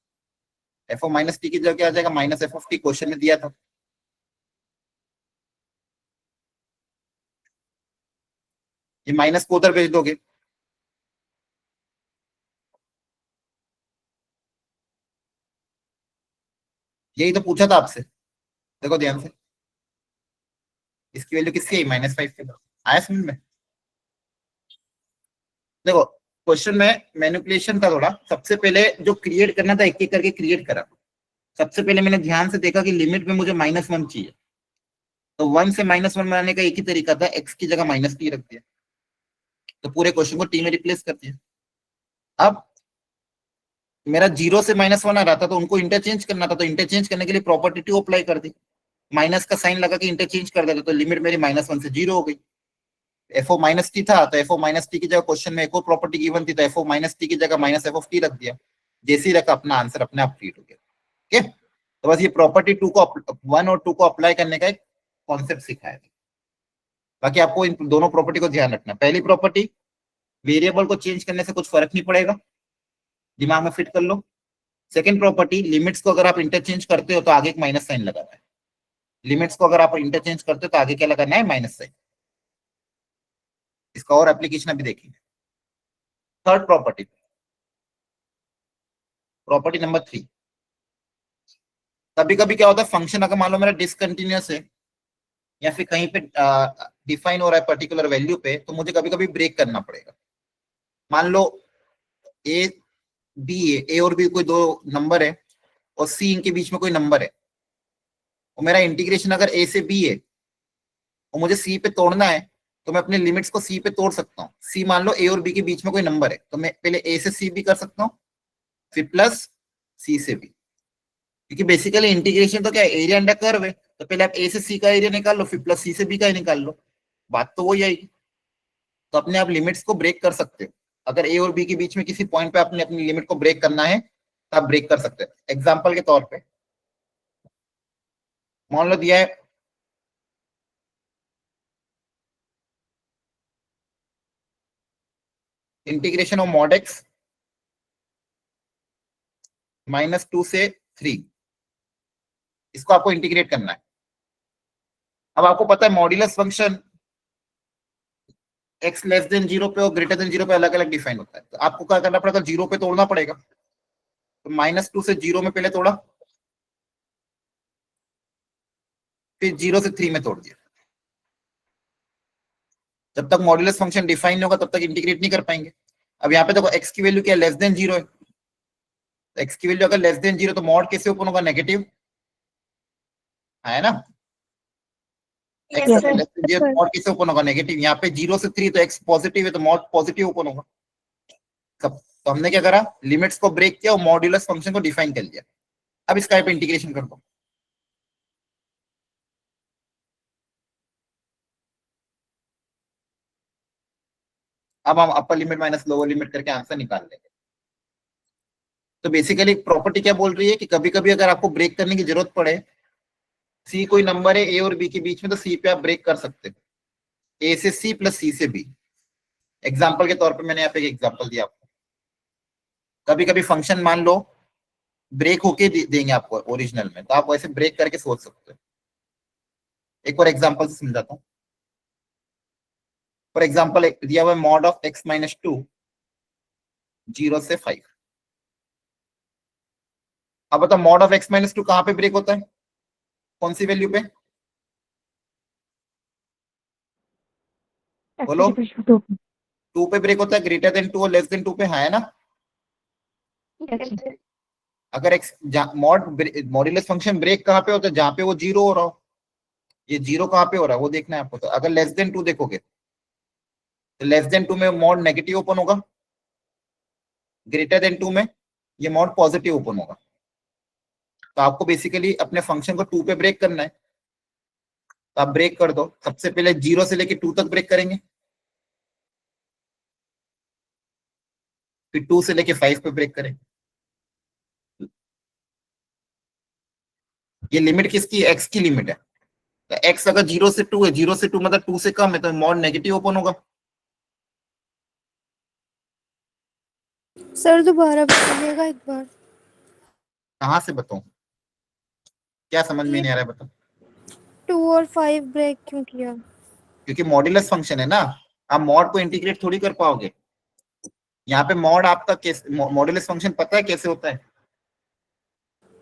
F of minus T की जगह क्या आ जाएगा, minus F of T, question में दिया था। ये माइनस को उधर भेज दोगे, यही तो पूछा था आपसे, देखो ध्यान से। इसकी वैल्यू किसकी आई, -5 के। आया समझ में? देखो क्वेश्चन में मैनिपुलेशन था थोड़ा। सबसे पहले जो क्रिएट करना था, एक एक करके क्रिएट करा। सबसे पहले मैंने ध्यान से देखा कि लिमिट में मुझे -1 चाहिए, तो 1 से -1 बनाने का एक ही तरीका था, x की जगह -t रख दिया, तो पूरे क्वेश्चन को t में रिप्लेस कर दिया। अब मेरा 0 से -1 आ रहा था, तो उनको इंटरचेंज करना था, तो इंटरचेंज करने के लिए प्रॉपर्टी 2 अप्लाई कर दी। माइनस का साइन लगा के इंटरचेंज कर देते, तो लिमिट मेरी -1 से 0 हो गई। एफ ओ माइनस टी था, तो एफ ओ माइनस टी की जगह क्वेश्चन में एक और प्रॉपर्टी गिवन थी, तो एफ ओ माइनस टी की जगह माइनस एफ ऑफ टी रख दिया। जैसे ही रखा, अपना आंसर अपने आप क्रिएट हो गया। ठीक है, तो बस ये प्रॉपर्टी 2 को 1 और 2 को अप्लाई करने का एक कॉन्सेप्ट सिखाया था। बाकी आपको इन दोनों प्रॉपर्टी को ध्यान रखना। पहली प्रॉपर्टी, वेरिएबल को चेंज करने से कुछ फर्क नहीं पड़ेगा, दिमाग में फिट कर लो। सेकेंड प्रॉपर्टी, लिमिट्स को अगर आप इंटरचेंज करते हो तो आगे एक माइनस साइन लगाना है। लिमिट्स को अगर आप इंटरचेंज करते हो तो आगे क्या लगाना है, माइनस साइन। इसका और एप्लीकेशन अभी देखेंगे। थर्ड प्रॉपर्टी, प्रॉपर्टी नंबर 3, कभी कभी क्या होता है, फंक्शन अगर मान लो मेरा डिसकंटिन्यूअस है या फिर कहीं पे डिफाइन हो रहा है पर्टिकुलर वैल्यू पे, तो मुझे कभी कभी ब्रेक करना पड़ेगा। मान लो ए बी है, ए और बी कोई दो नंबर है और सी इनके बीच में कोई नंबर है, और मेरा इंटीग्रेशन अगर ए से बी है और मुझे सी पे तोड़ना है, तो मैं अपने लिमिट्स को सी पे तोड़ सकता हूँ। सी मान लो ए और बी के बीच में कोई नंबर है, तो मैं पहले ए से सी भी कर सकता हूँ, फिर प्लस सी से बी, क्योंकि बेसिकली इंटीग्रेशन तो क्या है, एरिया अंडर कर्व है। तो पहले आप ए से सी का एरिया निकाल लो, फिर प्लस सी से बी का निकाल लो, बात तो वही आएगी। तो अपने आप लिमिट्स को ब्रेक कर सकते हो। अगर ए और बी के बीच में किसी पॉइंट पे आपने अपनी लिमिट को ब्रेक करना है तो आप ब्रेक कर सकते हो। एग्जाम्पल के तौर पे मान लो दिया है इंटीग्रेशन ऑफ मॉड एक्स -2 से 3, इसको आपको इंटीग्रेट करना है। अब आपको पता है modulus function x less than 0 पे और ग्रेटर देन 0 पे अलग अलग डिफाइन होता है। तो आपको क्या करना पड़ेगा, 0 पे तोड़ना पड़ेगा। तो -2 से 0 में पहले तोड़ा, फिर 0 से 3 में तोड़ दिया। जब तक मॉड्यूलस फंक्शन डिफाइन नहीं होगा तब तक इंटीग्रेट नहीं कर पाएंगे। अब यहाँ पे देखो x की वैल्यू क्या है, लेस देन 0 है। तो x की वैल्यू अगर लेस देन 0 तो मॉड कैसे ओपन होगा, नेगेटिव, है ना?
Yes,
x
sir.
Less than 0 mod कैसे ओपन होगा, नेगेटिव। यहाँ पे 0 से 3 तो x पॉजिटिव है, तो मॉड पॉजिटिव ओपन होगा। तो हमने क्या करा, लिमिट्स को ब्रेक किया और मॉड्यूलस फंक्शन को डिफाइन कर लिया। अब इसका पे इंटीग्रेशन कर दो। अब हम अपर लिमिट माइनस लोअर लिमिट करके आंसर निकाल लेंगे। तो बेसिकली प्रॉपर्टी क्या बोल रही है कि कभी कभी अगर आपको ब्रेक करने की जरूरत पड़े, सी कोई नंबर है ए और बी के बीच में, तो सी पे आप ब्रेक कर सकते हो, ए से सी प्लस सी से बी। एग्जाम्पल के तौर पे मैंने यहाँ पे एक एग्जाम्पल दिया आपको। कभी कभी फंक्शन मान लो ब्रेक होके देंगे आपको ओरिजिनल में, तो आप वैसे ब्रेक करके सोच सकते हो। एक और एग्जाम्पल से समझाता हूँ। फॉर एग्जाम्पल दिया हुआ मॉड ऑफ x माइनस 2 0 से 5। अब बताओ मॉड ऑफ x माइनस 2 कहां पे ब्रेक होता है, कौन सी वैल्यू पे? बोलो। 2 पे ब्रेक होता है, ग्रेटर देन 2 और लेस देन 2 पे, है ना? अगर x mod modulus function break कहां पे होता है, जहां पे वो 0 हो रहा हो। ये 0 कहां पे हो रहा है वो देखना है आपको। तो अगर लेस देन 2 देखोगे तो लेस देन 2 में मॉड नेगेटिव ओपन होगा, ग्रेटर देन 2 में ये मॉड पॉजिटिव ओपन होगा। तो आपको बेसिकली अपने फंक्शन को 2 पे ब्रेक करना है। तो आप ब्रेक कर दो, सबसे पहले 0 से लेके 2 तक ब्रेक करेंगे, फिर 2 से लेके 5 पे ब्रेक करेंगे। ये लिमिट किसकी है? x की लिमिट है। तो x अगर 0 से 2 है, 0 से 2 मतलब 2 से कम है, तो मॉड नेगेटिव ओपन होगा।
सर दोबारा बताइएगा एक बार।
कहां से बताऊं, क्या समझ में नहीं आ रहा है बताओ?
2 और 5 ब्रेक क्यों किया?
क्योंकि मॉड्यूलस फंक्शन है ना, आप मॉड को इंटीग्रेट थोड़ी कर पाओगे। यहाँ पे मॉड आपका कैसे, मॉड्यूलस फंक्शन पता है कैसे होता है?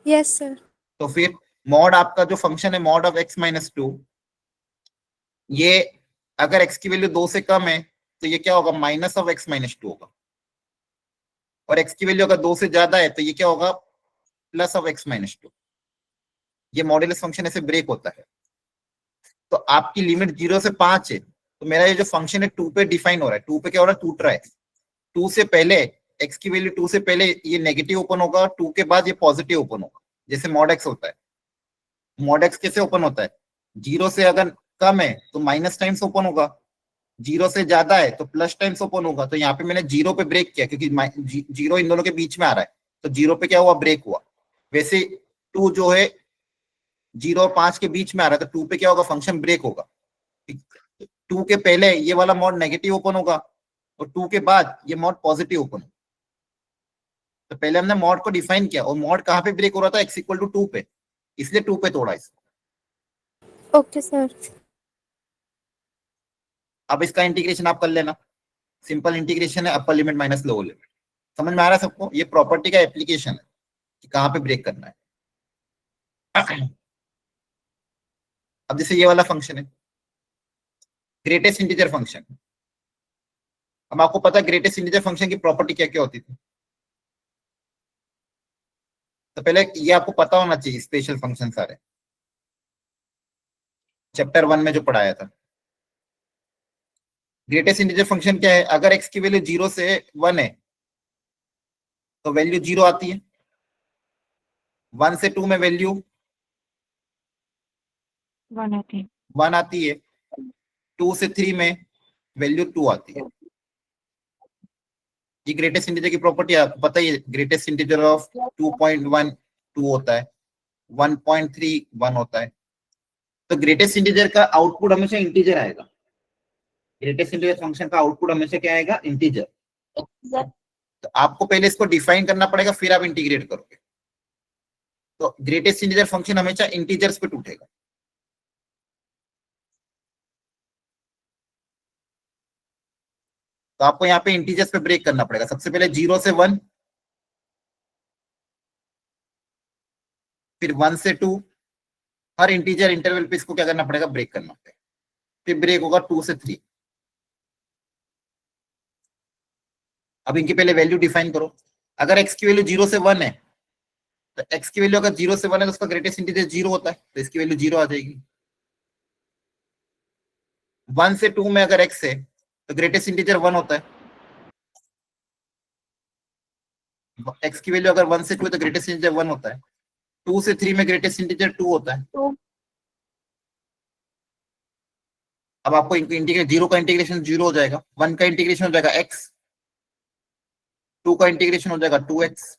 Yes sir.
तो फिर मॉड आपका जो फंक्शन है मॉड ऑफ x माइनस 2, ये अगर x की वैल्यू 2 से कम है तो ये क्या होगा, माइनस ऑफ x माइनस 2 होगा। और x की वैल्यू अगर 2 से ज्यादा है तो ये क्या होगा, प्लस ऑफ x माइनस 2। ये मॉड्यूलस फंक्शन ऐसे ब्रेक होता है। तो आपकी लिमिट 0 से 5 है, तो मेरा ये जो फंक्शन है 2 पे डिफाइन हो रहा है। 2 पे क्या हो रहा है, टूट रहा है। 2 से पहले x की वैल्यू 2 से पहले ये नेगेटिव ओपन होगा, 2 के बाद ये पॉजिटिव ओपन होगा, जैसे मॉड x होता है। मॉड x कैसे ओपन होता है, 0 से अगर कम है तो माइनस टाइम्स ओपन होगा, 0 से ज्यादा है तो प्लस टाइम्स ओपन होगा। तो यहाँ पे मैंने 0 पे ब्रेक किया क्योंकि 0 इन दोनों के बीच में आ रहा है, तो 0 पे क्या हुआ, ब्रेक हुआ। वैसे 2 जो है 0 और 5 के बीच में आ रहा है, तो 2 पे क्या होगा, फंक्शन ब्रेक होगा। 2 के पहले ये वाला मॉड नेगेटिव ओपन होगा और 2 के बाद ये मॉड पॉजिटिव ओपन होगा। तो पहले हमने मॉड को डिफाइन किया, और मॉड कहाँ पे ब्रेक हो रहा था, x इक्वल टू 2 पे, इसलिए 2 पे तोड़ा इसको।
Okay sir.
अब इसका इंटीग्रेशन आप कर लेना, सिंपल इंटीग्रेशन है, अपर लिमिट माइनस लोअर लिमिट। समझ में आ रहा है सबको? ये प्रॉपर्टी का एप्लीकेशन है कि कहाँ पे ब्रेक करना है। अब जैसे ये वाला फंक्शन है ग्रेटेस्ट इंटीजर फंक्शन। अब आपको पता है ग्रेटेस्ट इंटीजर फंक्शन की प्रॉपर्टी क्या क्या होती थी। तो पहले ये आपको पता होना चाहिए, स्पेशल फंक्शन सारे चैप्टर 1 में जो पढ़ाया था। ग्रेटेस्ट इंटीजर फंक्शन क्या है, अगर x की वैल्यू 0 से 1 है तो वैल्यू 0 आती है, 1 से 2 में वैल्यू 1 आती है, 2 से 3 में वैल्यू 2 आती है। ये ग्रेटेस्ट इंटीजर की प्रॉपर्टी आपको पता ही है। ग्रेटेस्ट इंटीजर ऑफ 2.1 2 होता है, 1.3 1 होता है। तो ग्रेटेस्ट इंटीजर का आउटपुट हमेशा इंटीजर आएगा। ग्रेटेस्ट इंटीजर फंक्शन का आउटपुट हमेशा क्या आएगा, इंटीजर। तो आपको पहले इसको डिफाइन करना पड़ेगा, फिर आप इंटीग्रेट करोगे। तो ग्रेटेस्ट इंटीजर फंक्शन हमेशा इंटीजर्स पे टूटेगा। तो आपको यहाँ पे इंटीजर्स पे ब्रेक करना पड़ेगा। सबसे पहले 0 से 1, फिर 1 से 2, हर इंटीजर इंटरवल पे इसको क्या करना पड़ेगा, ब्रेक करना पड़ेगा। फिर ब्रेक होगा 2 से 3। अब इनकी पहले वैल्यू डिफाइन करो। अगर x की वैल्यू 0 से 1 है तो x की वैल्यू अगर 0 से 1 है तो उसका ग्रेटेस्ट इंटीजर 0 होता है, तो इसकी वैल्यू 0 आ जाएगी। 1 से 2 में अगर x है तो ग्रेटेस्ट इंटीजर 1 होता है। x की वैल्यू अगर 1 से 2 है तो ग्रेटेस्ट इंटीजर 1 होता है। 2 से 3 में ग्रेटेस्ट इंटीजर 2 होता है। अब आपको इंटीग्रेट 0 का इंटीग्रेशन 0 हो जाएगा, 1 का इंटीग्रेशन हो जाएगा x, 2 का इंटीग्रेशन हो जाएगा 2x।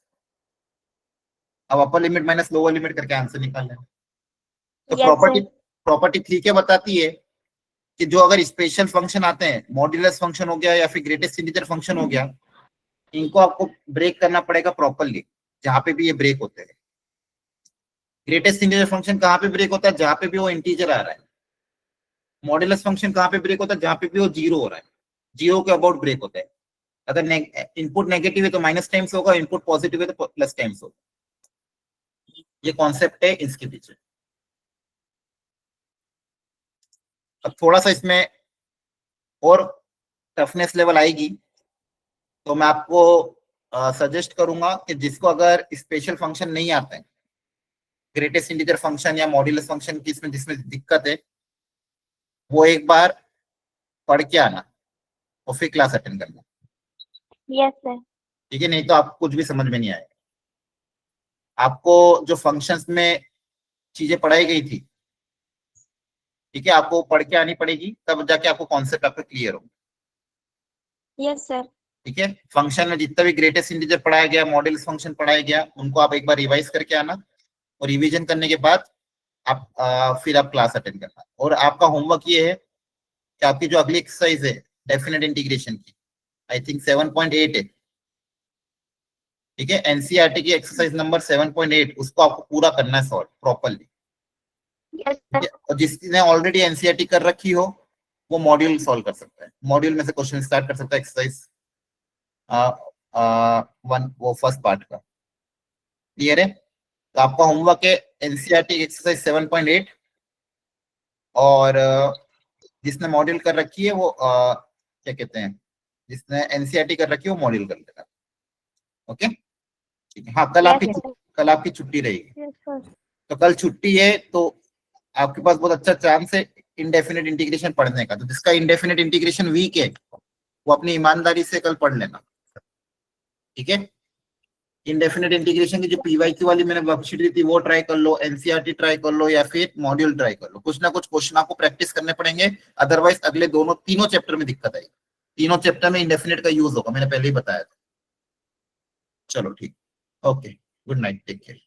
अब अपर लिमिट माइनस लोअर लिमिट करके आंसर निकाल लें। तो प्रॉपर्टी 3 क्या बताती है कि जो अगर स्पेशल फंक्शन आते हैं, मॉड्यूलस फंक्शन हो गया या फिर ग्रेटेस्ट इंटीजर फंक्शन हो गया, इनको आपको ब्रेक करना पड़ेगा प्रॉपरली, जहां पे भी ये ब्रेक होते हैं। ग्रेटेस्ट इंटीजर फंक्शन कहां पे ब्रेक होता है, जहां पे भी वो इंटीजर आ रहा है। मॉड्यूलस फंक्शन कहाँ पे ब्रेक होता है? जहां पे भी वो जीरो हो रहा है, जीरो के अबाउट ब्रेक होता है। अगर इनपुट नेगेटिव है तो माइनस टाइम्स होगा, इनपुट पॉजिटिव है तो प्लस टाइम्स होगा। ये कॉन्सेप्ट है इसके पीछे। अब थोड़ा सा इसमें और टफनेस लेवल आएगी, तो मैं आपको सजेस्ट करूंगा कि जिसको अगर स्पेशल फंक्शन नहीं आता है, ग्रेटेस्ट इंटीजर फंक्शन या मॉड्यूलस फंक्शन की इसमें जिसमें दिक्कत है, वो एक बार पढ़ के आना और फिर क्लास अटेंड करना,
यस सर।
ठीक है? नहीं तो आपको कुछ भी समझ में नहीं आएगा। आपको जो फंक्शंस में चीजें पढ़ाई गई थी, ठीक है, आपको पढ़ के आनी पड़ेगी, तब जाके आपको कॉन्सेप्ट आपका क्लियर हो।
Yes sir.
ठीक है, फंक्शन में जितना भी ग्रेटेस्ट इंटीजर पढ़ाया गया, मॉड्यूलस फंक्शन पढ़ाया गया, उनको आप एक बार रिवाइज करके आना, और रिवीजन करने के बाद आप फिर आप क्लास अटेंड करना। और आपका होमवर्क ये है कि आपकी जो अगली एक्सरसाइज है डेफिनेट इंटीग्रेशन की, आई थिंक 7.8 है, ठीक है, एनसीईआरटी की एक्सरसाइज नंबर 7.8, उसको आपको पूरा करना है सॉल्व प्रॉपर्ली।
Yes sir.
और जिसने ऑलरेडी एनसीईआरटी कर रखी हो वो मॉड्यूल सॉल्व कर सकता है, मॉड्यूल में से क्वेश्चन स्टार्ट कर सकता है, एक्सरसाइज 1 वो फर्स्ट पार्ट का। क्लियर है? तो आपका होमवर्क है एनसीईआरटी एक्सरसाइज 7.8, और जिसने मॉड्यूल कर रखी है वो क्या कहते हैं, जिसने एनसीईआरटी कर रखी है वो मॉड्यूल कर लेगा। ओके, ठीक है। हाँ, कल आपकी छुट्टी रहेगी,
यस सर।
तो कल छुट्टी है तो आपके पास बहुत अच्छा चांस है इंडेफिनिट इंटीग्रेशन पढ़ने का। तो जिसका इंडेफिनिट इंटीग्रेशन वीक है वो अपनी ईमानदारी से कल पढ़ लेना, ठीक है? इंडेफिनिट इंटीग्रेशन की जो पीवाईक्यू वाली मैंने वर्कशीट दी थी वो ट्राई कर लो, एनसीईआरटी ट्राई कर लो, या फिर मॉड्यूल ट्राई कर लो। कुछ ना कुछ क्वेश्चन आपको प्रैक्टिस करने पड़ेंगे, अदरवाइज अगले तीनों चैप्टर में दिक्कत आएगी। तीनों चैप्टर में इंडेफिनिट का यूज होगा, मैंने पहले ही बताया था। चलो ठीक, okay, good night, take care.